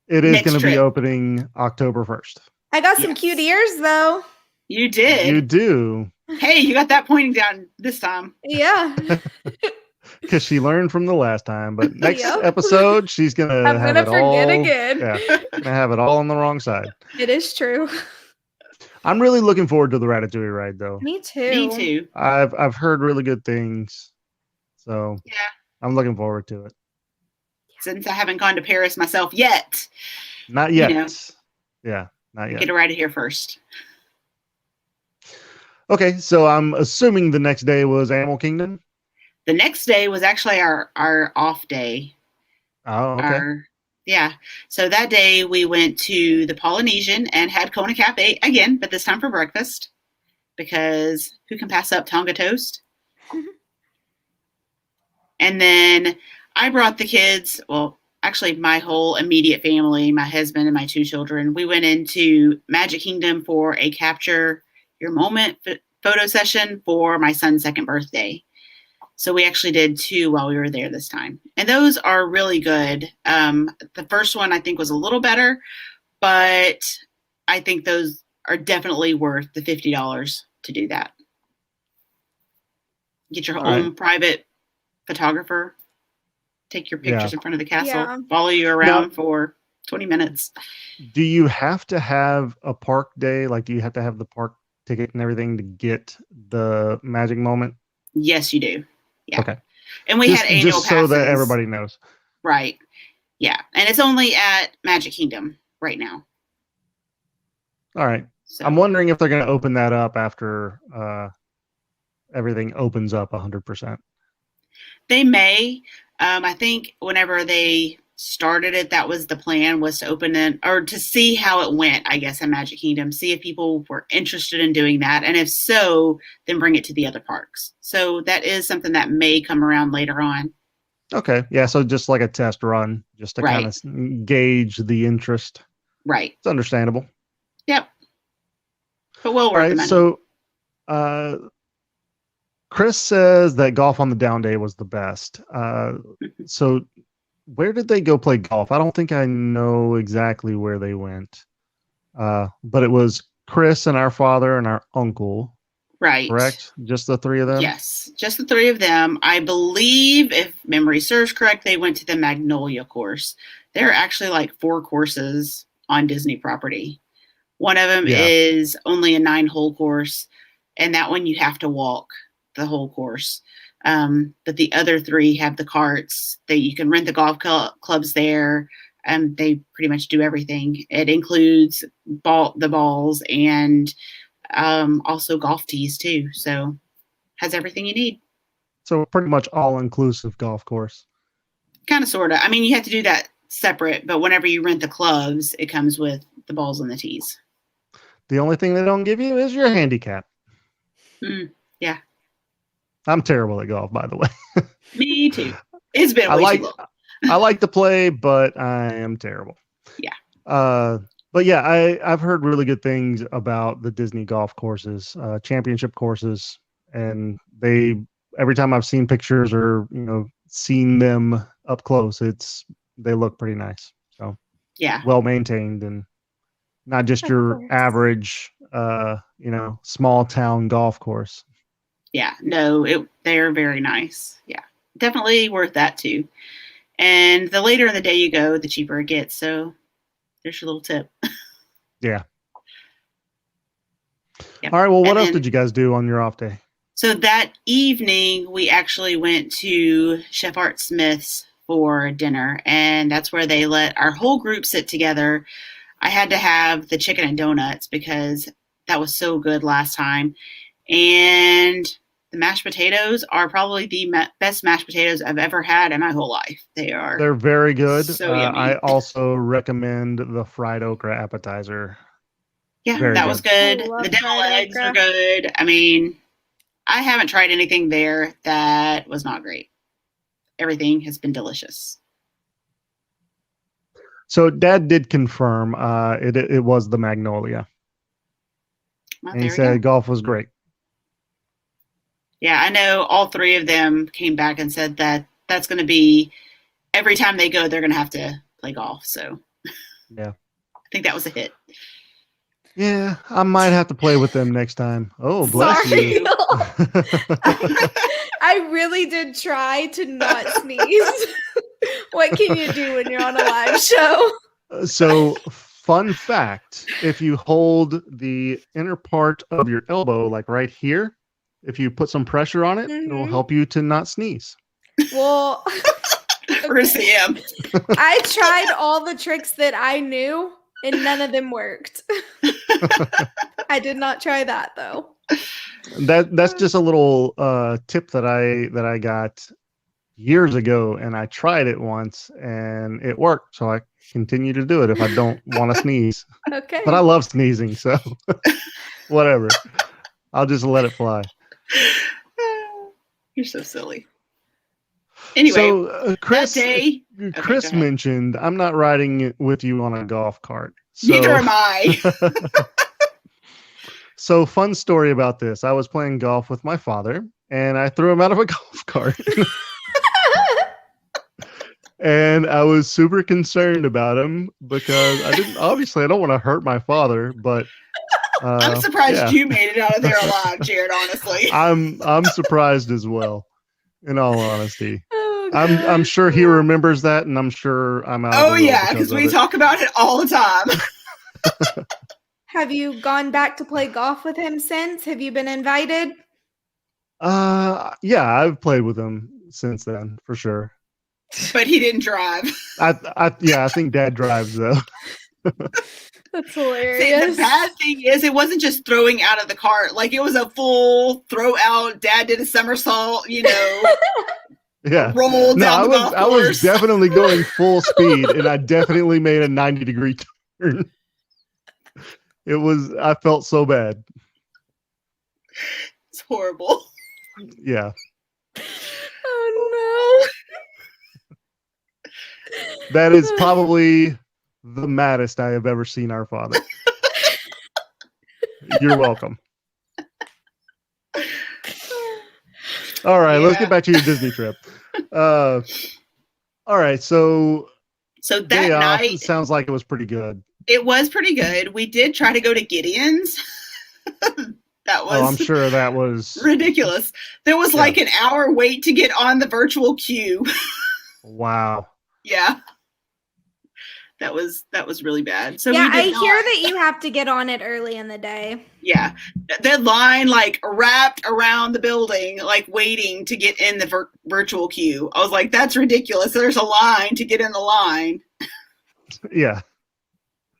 it is Next going to be trip. opening October 1st. I got some Yes. cute ears though. You did. You do. Hey, you got that pointing down this time. Yeah. Because she learned from the last time. But next Yep. episode, she's going to I'm have gonna it all. forget again. Yeah, going to have it all on the wrong side. It is true. I'm really looking forward to the Ratatouille ride, though. Me too. Me too. I've heard really good things. So Yeah. I'm looking forward to it. Since I haven't gone to Paris myself yet. Not yet. You know, yeah, not yet. get to ride it here first. Okay, so I'm assuming the next day was Animal Kingdom. The next day was actually our off day. Oh, okay. Yeah. So that day we went to the Polynesian and had Kona Cafe again, but this time for breakfast because who can pass up Tonga toast? And then I brought the kids, well, actually my whole immediate family, my husband and my 2 children. We went into Magic Kingdom for a capture your moment photo session for my son's 2nd birthday. So we actually did 2 while we were there this time. And those are really good. The first one I think was a little better, but I think those are definitely worth the $50 to do that. Get your own private photographer, take your pictures in front of the castle, follow you around for 20 minutes. Do you have to have a park day? Like, do you have to have the park ticket and everything to get the magic moment? Yes, you do. Yeah. Okay. And we had annual just passes. so that everybody knows. Right. Yeah. And it's only at Magic Kingdom right now. All right. So. I'm wondering if they're going to open that up after everything opens up 100%. They may. I think whenever they started it, that was the plan, was to open it or to see how it went, I guess, at Magic Kingdom, see if people were interested in doing that. And if so, then bring it to the other parks. So that is something that may come around later on. Okay. Yeah. So just like a test run, just to kind of gauge the interest. Right. It's understandable. Yep. But well worth the money. So, Chris says that golf on the down day was the best. So where did they go play golf? I don't think I know exactly where they went. But it was Chris and our father and our uncle. Right. Correct? Just the 3 of them? Yes, just the 3 of them. I believe, if memory serves correct, they went to the Magnolia course. There are actually like 4 courses on Disney property. One of them is only a 9-hole course, and that one you have to walk the whole course. But the other 3 have the carts that you can rent the golf clubs there. They pretty much do everything. It includes the balls and also golf tees too. So has everything you need. So pretty much all-inclusive golf course. Kind of, sort of. I mean, you have to do that separate, but whenever you rent the clubs, it comes with the balls and the tees. The only thing they don't give you is your handicap. Yeah. I'm terrible at golf, by the way. Me too. It's been way too long. I like to play, but I am terrible. Yeah. But yeah, I've heard really good things about the Disney golf courses, championship courses, and every time I've seen pictures or seen them up close, they look pretty nice. So yeah, well maintained and not just your average, small town golf course. Yeah, no, they're very nice. Yeah, definitely worth that too. And the later in the day you go, the cheaper it gets. So there's your little tip. Yeah. Yep. All right. Well, what else did you guys do on your off day? So that evening, we actually went to Chef Art Smith's for dinner, and that's where they let our whole group sit together. I had to have the chicken and donuts because that was so good last time. And the mashed potatoes are probably the best mashed potatoes I've ever had in my whole life. They're very good. So yummy. I also recommend the fried okra appetizer. Yeah, that was good. The devil eggs are good. I mean, I haven't tried anything there that was not great. everything has been delicious. So Dad did confirm it was the Magnolia. Well, And he there we said go. golf was great. Yeah, I know all three of them came back and said that that's going to be every time they go, they're going to have to play golf. So Yeah. I think that was a hit. Yeah, I might have to play with them next time. Oh, bless Sorry. you. I really did try to not sneeze. What can you do when you're on a live show? So, fun fact, if you hold the inner part of your elbow, like right here, if you put some pressure on it, it will help you to not sneeze. Well, We're going to see him. I tried all the tricks that I knew, and none of them worked. I did not try that, though. That's just a little tip that I got years ago, and I tried it once and it worked. So I continue to do it if I don't want to sneeze. Okay. But I love sneezing, so whatever. I'll just let it fly. You're so silly. Anyway, so Chris, that day, Chris mentioned I'm not riding with you on a golf cart. So, neither am I. So fun story about this. I was playing golf with my father and I threw him out of a golf cart. And I was super concerned about him because I don't want to hurt my father, but I'm surprised you made it out of there alive, Jared, honestly. I'm surprised as well, in all honesty. I'm sure he remembers that, and I'm sure I'm out. Oh yeah, because we talk about it all the time. Have you gone back to play golf with him since? Have you been invited? Yeah, I've played with him since then, for sure. But he didn't drive. I think Dad drives though. That's hilarious. See, the bad thing is it wasn't just throwing out of the cart. Like it was a full throw out. Dad did a somersault, Yeah. Rolled down the golf course. I was definitely going full speed, and I definitely made a 90-degree turn. I felt so bad. It's horrible. Yeah. Oh no. That is probably the maddest I have ever seen our father. You're welcome. All right, let's get back to your Disney trip. All right, so that night sounds like it was pretty good. It was pretty good. We did try to go to Gideon's. That was I'm sure that was ridiculous. There was like an hour wait to get on the virtual queue. Wow. Yeah. That was really bad. So yeah, I hear that you have to get on it early in the day. Yeah. That line like wrapped around the building, like waiting to get in the virtual queue. I was like, that's ridiculous. There's a line to get in the line. Yeah.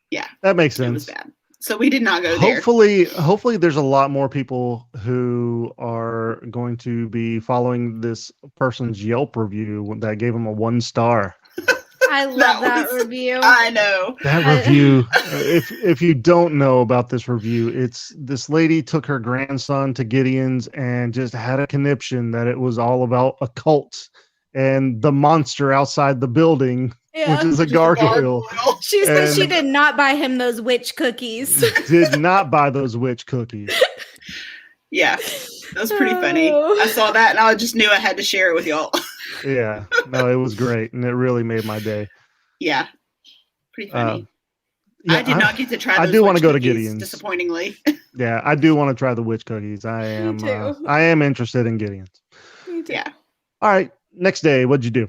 Yeah. That makes sense. It was bad. So we did not go there. Hopefully there's a lot more people who are going to be following this person's Yelp review that gave him a 1 star. I love that review. I know. That review, if you don't know about this review, it's this lady took her grandson to Gideon's and just had a conniption that it was all about a cult and the monster outside the building, which is a gargoyle. She said she did not buy him those witch cookies. Did not buy those witch cookies. Yeah, that was pretty funny. I saw that and I just knew I had to share it with y'all. Yeah, no, it was great, and it really made my day. Yeah, pretty funny. I did not get to try those I do want to go to cookies, Gideon's. Disappointingly. Yeah, I do want to try the witch cookies. I am interested in Gideon's. Me too. Yeah. All right, next day, what'd you do?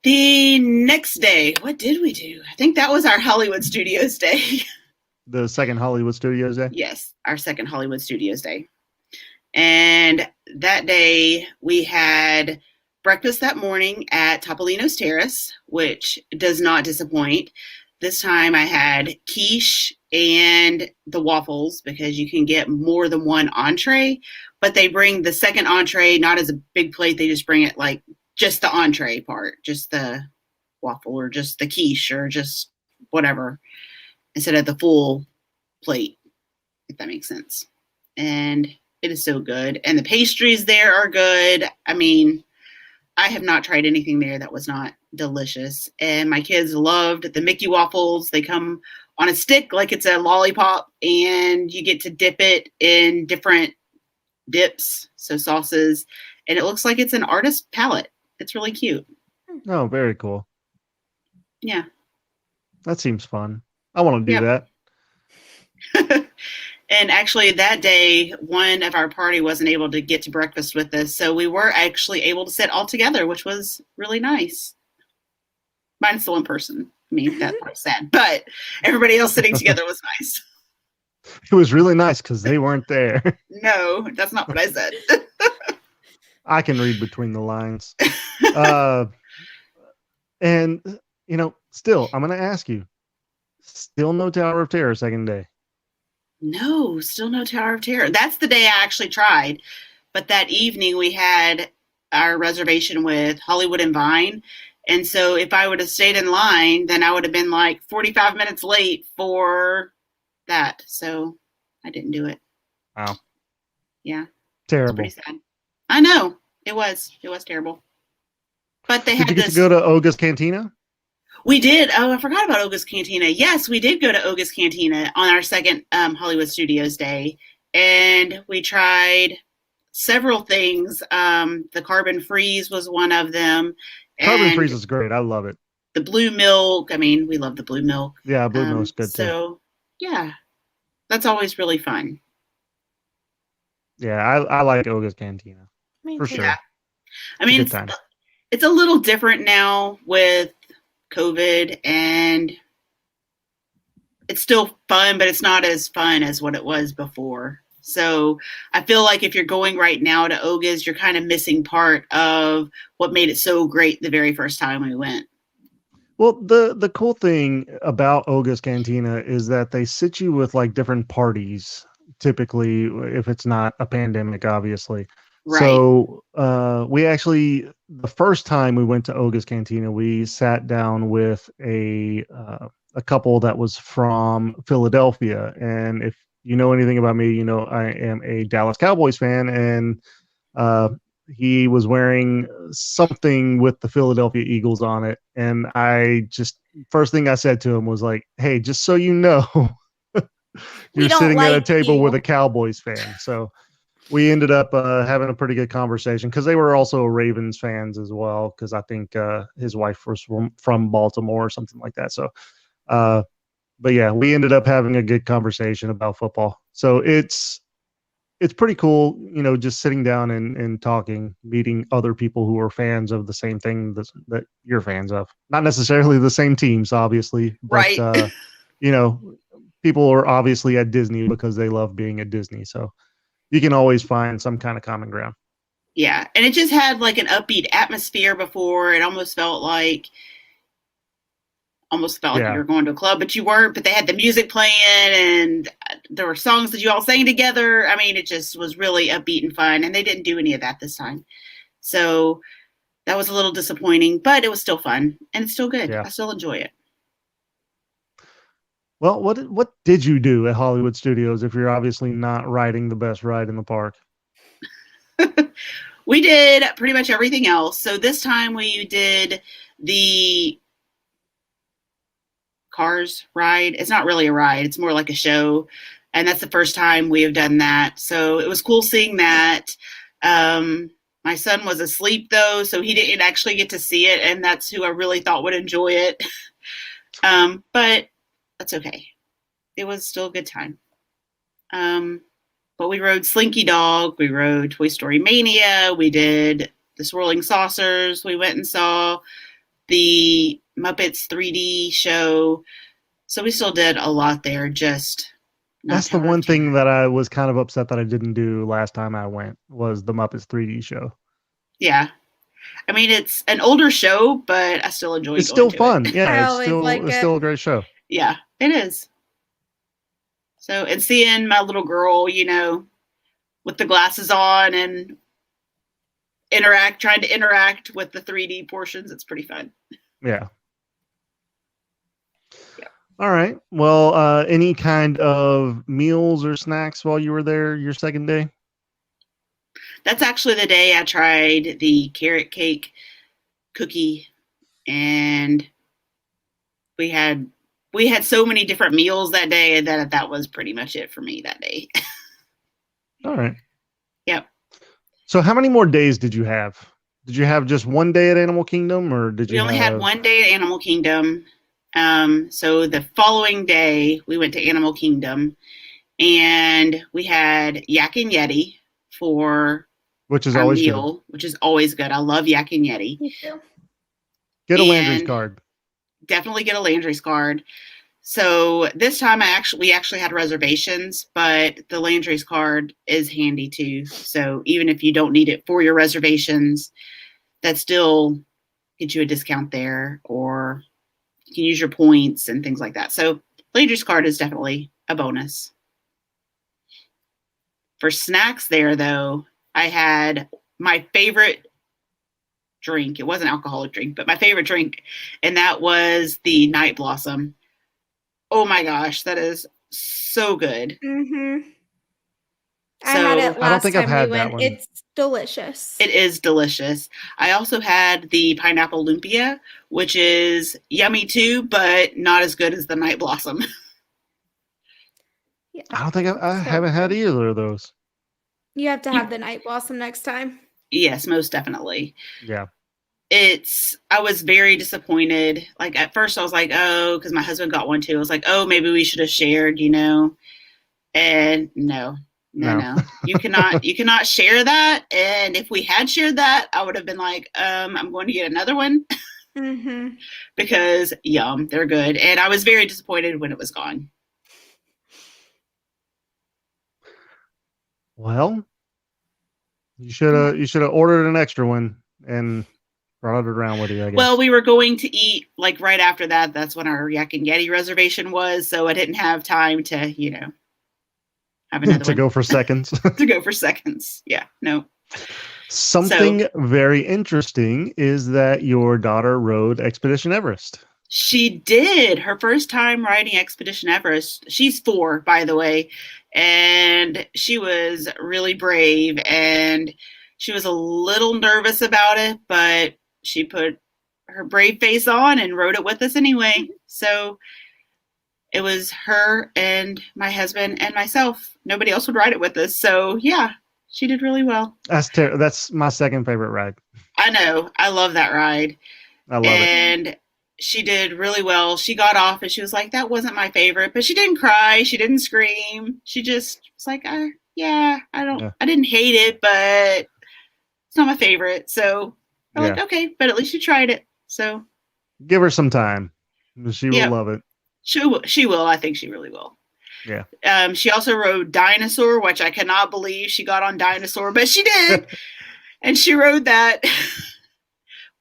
The next day, what did we do? I think that was our Hollywood Studios day. The second Hollywood Studios day? Yes, our second Hollywood Studios day. And that day we had breakfast that morning at Topolino's Terrace, which does not disappoint. This time I had quiche and the waffles because you can get more than one entree, but they bring the second entree not as a big plate. They just bring it like just the entree part, just the waffle or just the quiche or just whatever instead of the full plate, if that makes sense. And it is so good. And the pastries there are good. I mean, I have not tried anything there that was not delicious. And my kids loved the Mickey waffles. They come on a stick like it's a lollipop, and you get to dip it in different dips, so sauces, and it looks like it's an artist palette. It's really cute. Oh, very cool. Yeah. That seems fun. I want to do that. And actually that day, one of our party wasn't able to get to breakfast with us. So we were actually able to sit all together, which was really nice. Minus the one person. I mean, that was sad, but everybody else sitting together was nice. It was really nice because they weren't there. No, that's not what I said. I can read between the lines. And, still, I'm going to ask you, still no Tower of Terror second day? No, still no Tower of Terror. That's the day I actually tried. But that evening we had our reservation with Hollywood and Vine. And so if I would have stayed in line, then I would have been like 45 minutes late for that. So I didn't do it. Wow. Yeah. Terrible. Pretty sad. I know. It was terrible. But they did had you get to go to Oga's Cantina? We did. Oh, I forgot about Oga's Cantina. Yes, we did go to Oga's Cantina on our second Hollywood Studios day. And we tried several things. The Carbon Freeze was one of them. Carbon Freeze is great. I love it. The blue milk. I mean, we love the blue milk. Yeah, blue milk's good too. So, yeah, that's always really fun. Yeah, I like Oga's Cantina. For sure. Yeah. I mean, it's a little different now with COVID, and it's still fun, but it's not as fun as what it was before. So I feel like if you're going right now to Oga's, you're kind of missing part of what made it so great the very first time we went. Well, the cool thing about Oga's Cantina is that they sit you with like different parties, typically, if it's not a pandemic, obviously. Right. So we actually, the first time we went to Oga's Cantina, we sat down with a couple that was from Philadelphia. And if you know anything about me, I am a Dallas Cowboys fan, and he was wearing something with the Philadelphia Eagles on it. And first thing I said to him was like, hey, just so you know, you're sitting at a table with a Cowboys fan. So we ended up having a pretty good conversation because they were also Ravens fans as well, because I think his wife was from Baltimore or something like that. So, but yeah, we ended up having a good conversation about football. So it's pretty cool, just sitting down and talking, meeting other people who are fans of the same thing that you're fans of. Not necessarily the same teams, obviously, but, right. People are obviously at Disney because they love being at Disney. So you can always find some kind of common ground. Yeah. And it just had like an upbeat atmosphere before. It almost felt like you were going to a club, but you weren't. But they had the music playing, and there were songs that you all sang together. I mean, it just was really upbeat and fun, and they didn't do any of that this time. So that was a little disappointing, but it was still fun, and it's still good. Yeah. I still enjoy it. Well, what did you do at Hollywood Studios if you're obviously not riding the best ride in the park? We did pretty much everything else. So this time we did the Cars ride. It's not really a ride. It's more like a show. And that's the first time we have done that. So it was cool seeing that. My son was asleep though, so he didn't actually get to see it. And that's who I really thought would enjoy it. But that's okay. It was still a good time. But we rode Slinky Dog. We rode Toy Story Mania. We did the Swirling Saucers. We went and saw the Muppets 3D show. So we still did a lot there. That's the one thing that I was kind of upset that I didn't do last time I went, was the Muppets 3D show. Yeah. I mean, it's an older show, but I still enjoy it. It's still fun. Yeah, it's still a great show. Yeah, it is. So, and seeing my little girl, with the glasses on and trying to interact with the 3D portions, it's pretty fun. Yeah. All right. Well, any kind of meals or snacks while you were there your second day? That's actually the day I tried the carrot cake cookie, and we had so many different meals that day that was pretty much it for me that day. All right. Yep. So how many more days did you have? Did you have just one day at Animal Kingdom, or did We you only had have... one day at Animal Kingdom. So the following day we went to Animal Kingdom, and we had Yak and Yeti for Which is our always good. meal, which is always good. I love Yak and Yeti. Me too. Get a Landry's And card. definitely get a Landry's card. So this time we actually had reservations, but the Landry's card is handy too. So even if you don't need it for your reservations, that still gets you a discount there, or you can use your points and things like that. So Landry's card is definitely a bonus. For snacks there, though, I had my favorite drink. It was an alcoholic drink, but my favorite drink, and that was the Night Blossom. Oh my gosh, that is so good. Mm-hmm. I So had it I don't last think I've time we had that went. one. It's delicious. it is delicious. I also had the pineapple lumpia, which is yummy too, but not as good as the Night Blossom. Yeah. I don't think I So haven't had good. either of those. You have to have the Night Blossom next time. Yes, most definitely. Yeah. I was very disappointed. Like at first I was like, oh, because my husband got one too. I was like, oh, maybe we should have shared, And no. No. You cannot share that. And if we had shared that, I would have been like, I'm going to get another one. Mm-hmm. Because yum, they're good. And I was very disappointed when it was gone. Well, you should have ordered an extra one and brought it around with you, I guess. Well, we were going to eat like right after that. That's when our Yak and Yeti reservation was, so I didn't have time to, have another to one. go for seconds. To go for seconds. Yeah, no. Something very interesting is that your daughter rode Expedition Everest. She did her first time riding Expedition Everest. She's 4, by the way, and she was really brave, and she was a little nervous about it, but she put her brave face on and rode it with us anyway. So it was her and my husband and myself. Nobody else would ride it with us. So yeah, she did really well. That's my second favorite ride. I know. I love that ride. I love it. And she did really well. She got off and she was like, that wasn't my favorite, but she didn't cry. She didn't scream. She just was like, I didn't hate it, but it's not my favorite. So I'm like, okay, but at least you tried it. So give her some time. She will love it. She will. I think she really will. Yeah. She also rode Dinosaur, which I cannot believe she got on Dinosaur, but she did. And she rode that.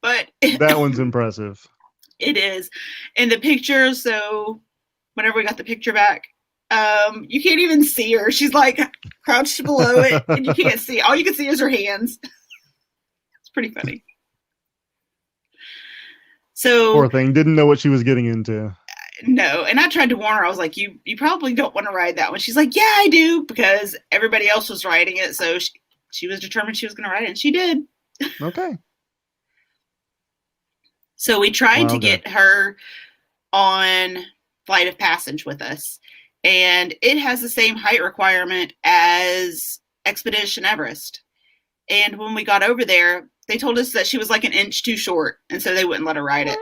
But that one's impressive. It is. In the picture, so whenever we got the picture back, you can't even see her. She's like crouched below it, and you can't see. All you can see is her hands. It's pretty funny. So poor thing, didn't know what she was getting into. No, and I tried to warn her. I was like, you probably don't want to ride that one. She's like, yeah, I do, because everybody else was riding it. So she was determined she was going to ride it, and she did. Okay. So we tried to get her on Flight of Passage with us, and it has the same height requirement as Expedition Everest. And when we got over there, they told us that she was like an inch too short, and so they wouldn't let her ride it.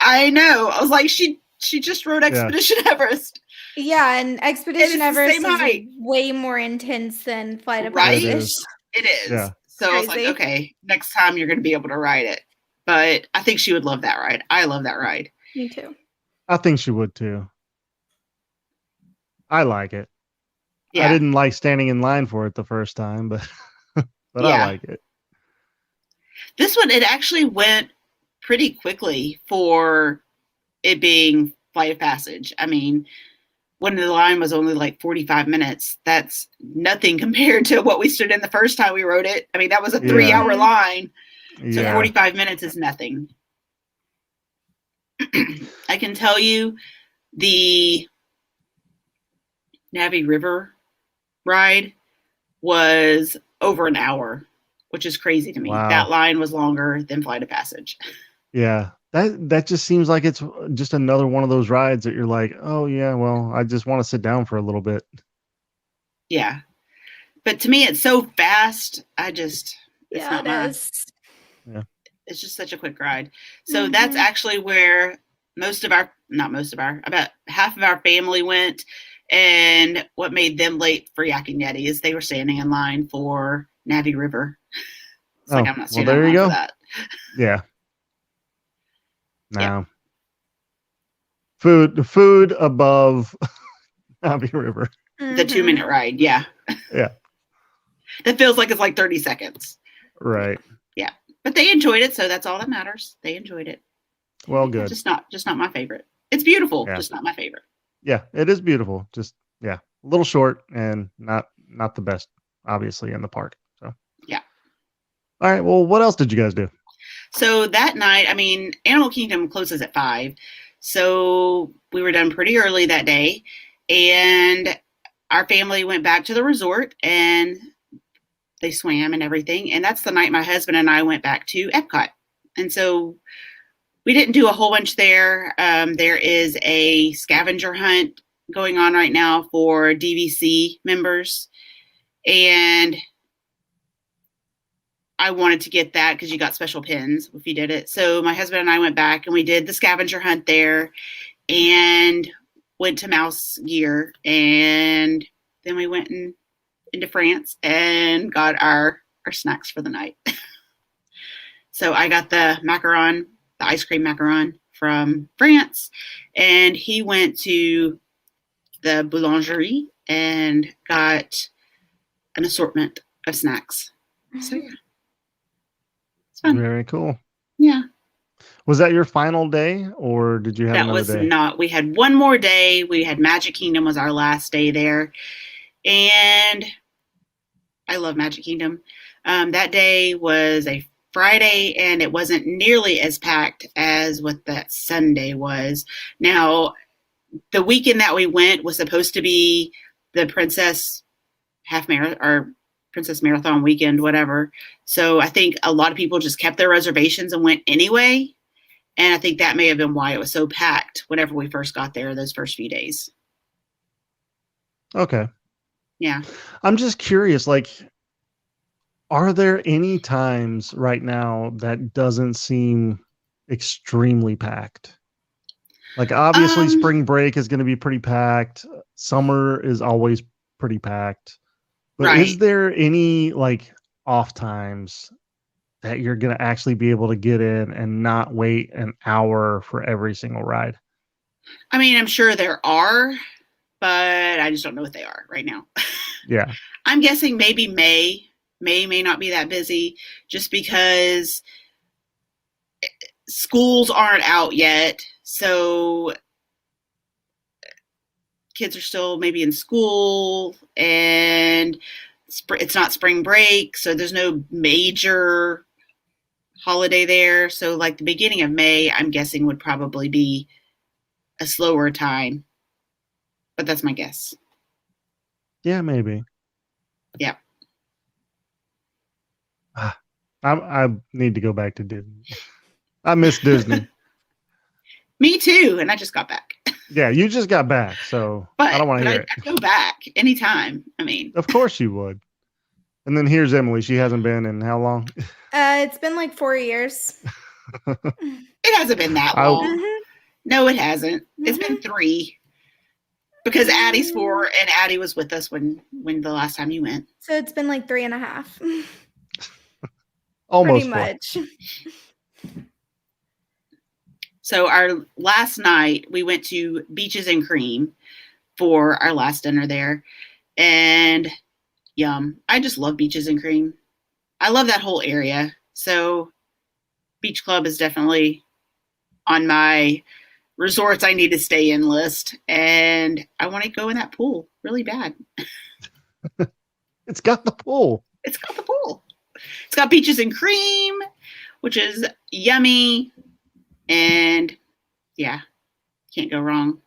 I know. I was like, she just rode Expedition Everest. Yeah, and Expedition Everest is way more intense than Flight of Passage. It is. Yeah. So I was like, okay, next time you're going to be able to ride it. But I think she would love that ride. I love that ride. Me too. I think she would too. I like it. Yeah. I didn't like standing in line for it the first time, but I like it. This one, it actually went pretty quickly for it being Flight of Passage. I mean, when the line was only like 45 minutes, that's nothing compared to what we stood in the first time we rode it. I mean, that was a 3-hour line. So 45 minutes is nothing. I can tell you the Navi River ride was over an hour which is crazy to me. Wow. That line was longer than Flight of Passage. Yeah. That just seems like it's just another one of those rides that you're like, oh yeah, well, I just want to sit down for a little bit. Yeah. But to me, it's so fast. It's not is. Yeah. It's just such a quick ride. So that's actually where about half of our family went. And what made them late for Yak and Yeti is they were standing in line for Navi River. It's like, I'm not standing in line for that. Yeah. No. Yeah. Food above Navi River. The 2-minute ride. Yeah. Yeah. That feels like it's like 30 seconds. Right. Yeah. But they enjoyed it, so that's all that matters. They enjoyed it. Well, good. Just not my favorite. It's beautiful, Yeah. just not my favorite. Yeah, it is beautiful. Just a little short and not the best, obviously, in the park. So yeah. All right. Well, what else did you guys do? So that night, Animal Kingdom closes at 5. So we were done pretty early that day. And our family went back to the resort and they swam and everything. And that's the night my husband and I went back to Epcot. And so we didn't do a whole bunch there. There is a scavenger hunt going on right now for DVC members. And I wanted to get that because you got special pins if you did it. So my husband and I went back and we did the scavenger hunt there and went to Mouse Gear. And then we went into France and got our snacks for the night. So I got the macaron, the ice cream macaron from France. And he went to the boulangerie and got an assortment of snacks. So yeah. Fun. Very cool. Yeah. Was that your final day or did you have another day? That was not. We had one more day. We had Magic Kingdom was our last day there. And I love Magic Kingdom. That day was a Friday and it wasn't nearly as packed as what that Sunday was. Now, the weekend that we went was supposed to be the Princess Marathon weekend, whatever. So I think a lot of people just kept their reservations and went anyway. And I think that may have been why it was so packed whenever we first got there, those first few days. Okay. Yeah. I'm just curious, like, are there any times right now that doesn't seem extremely packed? Like, obviously, spring break is going to be pretty packed. Summer is always pretty packed. But right. Is there any like off times that you're going to actually be able to get in and not wait an hour for every single ride? I'm sure there are, but I just don't know what they are right now. Yeah. I'm guessing maybe May may not be that busy just because schools aren't out yet. So kids are still maybe in school and it's not spring break. So there's no major holiday there. So like the beginning of May, I'm guessing would probably be a slower time, but that's my guess. Yeah, maybe. Yeah. I need to go back to Disney. I miss Disney. Me too. And I just got back. Yeah, you just got back, so I don't want to hear it. I'd go back anytime. Of course you would. And then here's Emily. She hasn't been in how long? It's been like 4 years. It hasn't been that long. No, it hasn't. It's been 3. Because Addie's 4 and Addie was with us when the last time you went. So it's been like 3.5. Almost pretty much. So our last night, we went to Beaches and Cream for our last dinner there. And yum. I just love Beaches and Cream. I love that whole area. So Beach Club is definitely on my resorts I need to stay in list. And I want to go in that pool really bad. It's got the pool. It's got the pool. It's got Beaches and Cream, which is yummy. And yeah, can't go wrong.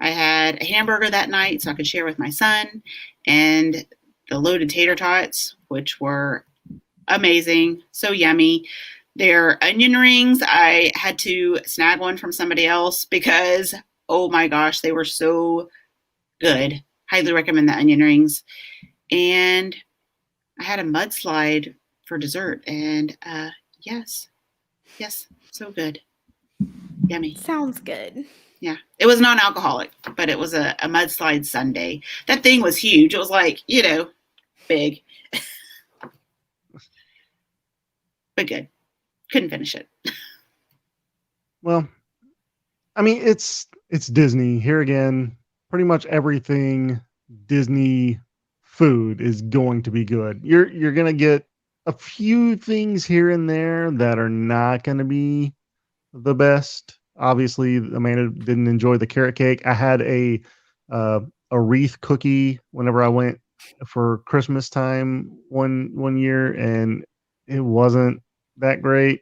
I had a hamburger that night so I could share with my son and the loaded tater tots, which were amazing, so yummy. Their onion rings, I had to snag one from somebody else because, oh my gosh, they were so good. Highly recommend the onion rings. And I had a mudslide for dessert, and yes, yes, so good, yummy. Sounds good. Yeah, it was non-alcoholic, but it was a mudslide sundae. That thing was huge. It was like, big, but good. Couldn't finish it. Well, I mean, it's Disney here again. Pretty much everything Disney food is going to be good. You're gonna get a few things here and there that are not going to be the best. Obviously, Amanda didn't enjoy the carrot cake. I had a wreath cookie whenever I went for Christmas time one year, and it wasn't that great.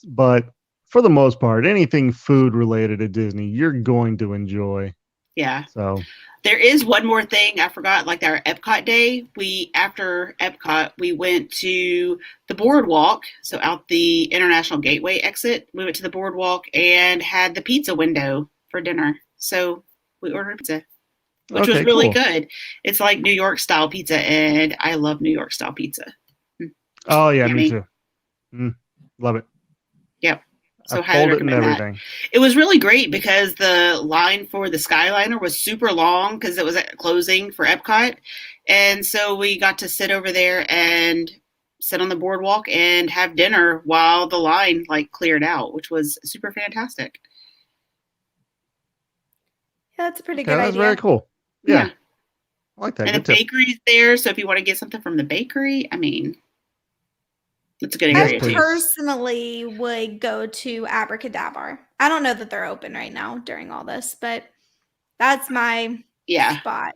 But for the most part, anything food related to Disney, you're going to enjoy. Yeah. So there is one more thing I forgot, like our Epcot day. After Epcot, we went to the boardwalk. So out the International Gateway exit, we went to the boardwalk and had the pizza window for dinner. So we ordered pizza, which was really good. It's like New York style pizza, and I love New York style pizza. Oh yeah, me too. Love it. Yep. So highly recommend that. It was really great because the line for the Skyliner was super long because it was closing for Epcot. And so we got to sit over there and sit on the boardwalk and have dinner while the line cleared out, which was super fantastic. Yeah, that's a pretty good idea. That's very cool. Yeah. I like that. And the bakery's there. So if you want to get something from the bakery, I mean, it's a good area. I personally would go to Abracadabra. I don't know that they're open right now during all this, but that's my spot.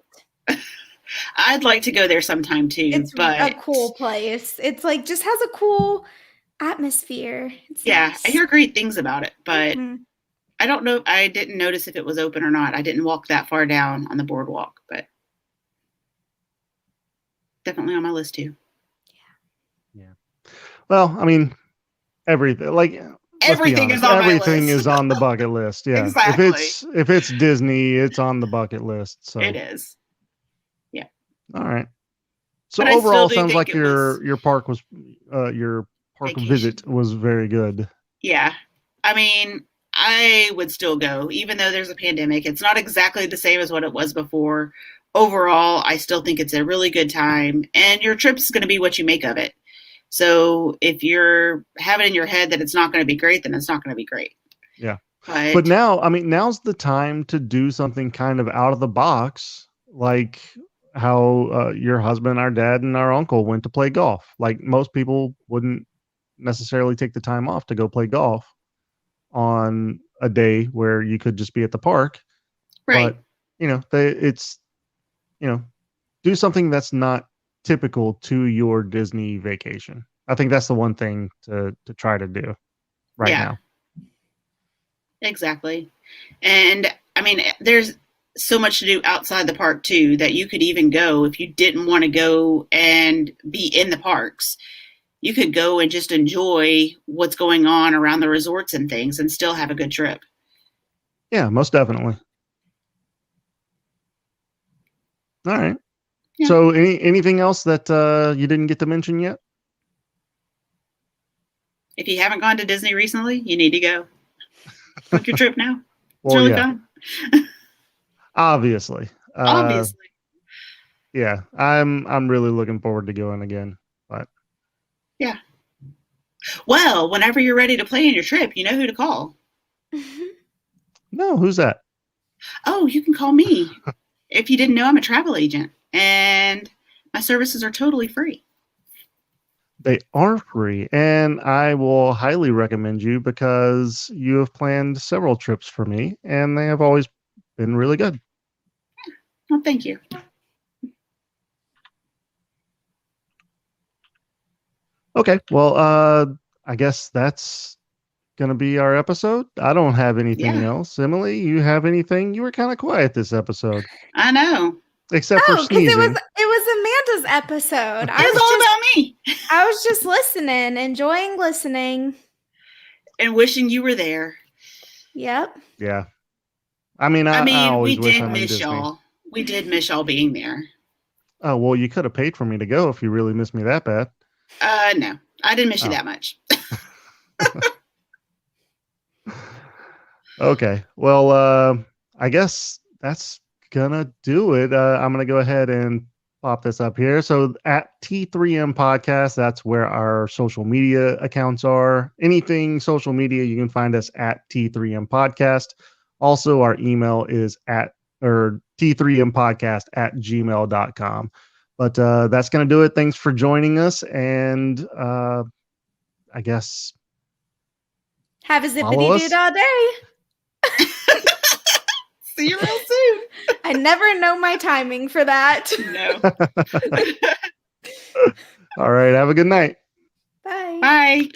I'd like to go there sometime too. It's a cool place. It's just has a cool atmosphere. It's nice. I hear great things about it, but I don't know. I didn't notice if it was open or not. I didn't walk that far down on the boardwalk, but definitely on my list too. Yeah. Well, I mean, everything everything is on everything is on the bucket list. Yeah. Exactly. If it's Disney, it's on the bucket list. So it is. Yeah. All right. So overall, sounds like your park visit was very good. Yeah. I mean, I would still go, even though there's a pandemic. It's not exactly the same as what it was before. Overall, I still think it's a really good time, and your trip is going to be what you make of it. So if you're having in your head that it's not going to be great, then it's not going to be great. Yeah. But now, I mean, now's the time to do something kind of out of the box, like how your husband, our dad, and our uncle went to play golf. Like most people wouldn't necessarily take the time off to go play golf on a day where you could just be at the park. Right. But, do something that's not typical to your Disney vacation. I think that's the one thing to try to do right now. Exactly. And I mean, there's so much to do outside the park too, that you could even go if you didn't want to go and be in the parks. You could go and just enjoy what's going on around the resorts and things and still have a good trip. Yeah, most definitely. All right. Yeah. So anything else that you didn't get to mention yet? If you haven't gone to Disney recently, you need to go. Book your trip now. It's really fun. Obviously. Obviously. Yeah, I'm really looking forward to going again. But yeah. Well, whenever you're ready to plan your trip, you know who to call. No, who's that? Oh, you can call me. If you didn't know, I'm a travel agent, and my services are totally free. They are free, and I will highly recommend you because you have planned several trips for me, and they have always been really good. Well, thank you. Okay, well, I guess that's going to be our episode. I don't have anything else. Emily, you have anything? You were kind of quiet this episode. I know. except for Oh, because sneezing. it was Amanda's episode. It was all about me. I was just listening, enjoying listening. And wishing you were there. Yep. Yeah. I mean, I always wish I'm in miss Disney. y'all. We did miss y'all being there. Oh, well, you could have paid for me to go if you really missed me that bad. No, I didn't miss you that much. Okay. Well, I guess that's gonna do it. I'm gonna go ahead and pop this up here. So at T3M Podcast, that's where our social media accounts are. Anything social media, you can find us at T3M Podcast. Also, our email is T3mpodcast@gmail.com. But that's gonna do it. Thanks for joining us, and I guess have a zippity doo all day. See you real soon. I never know my timing for that. No. All right. Have a good night. Bye. Bye.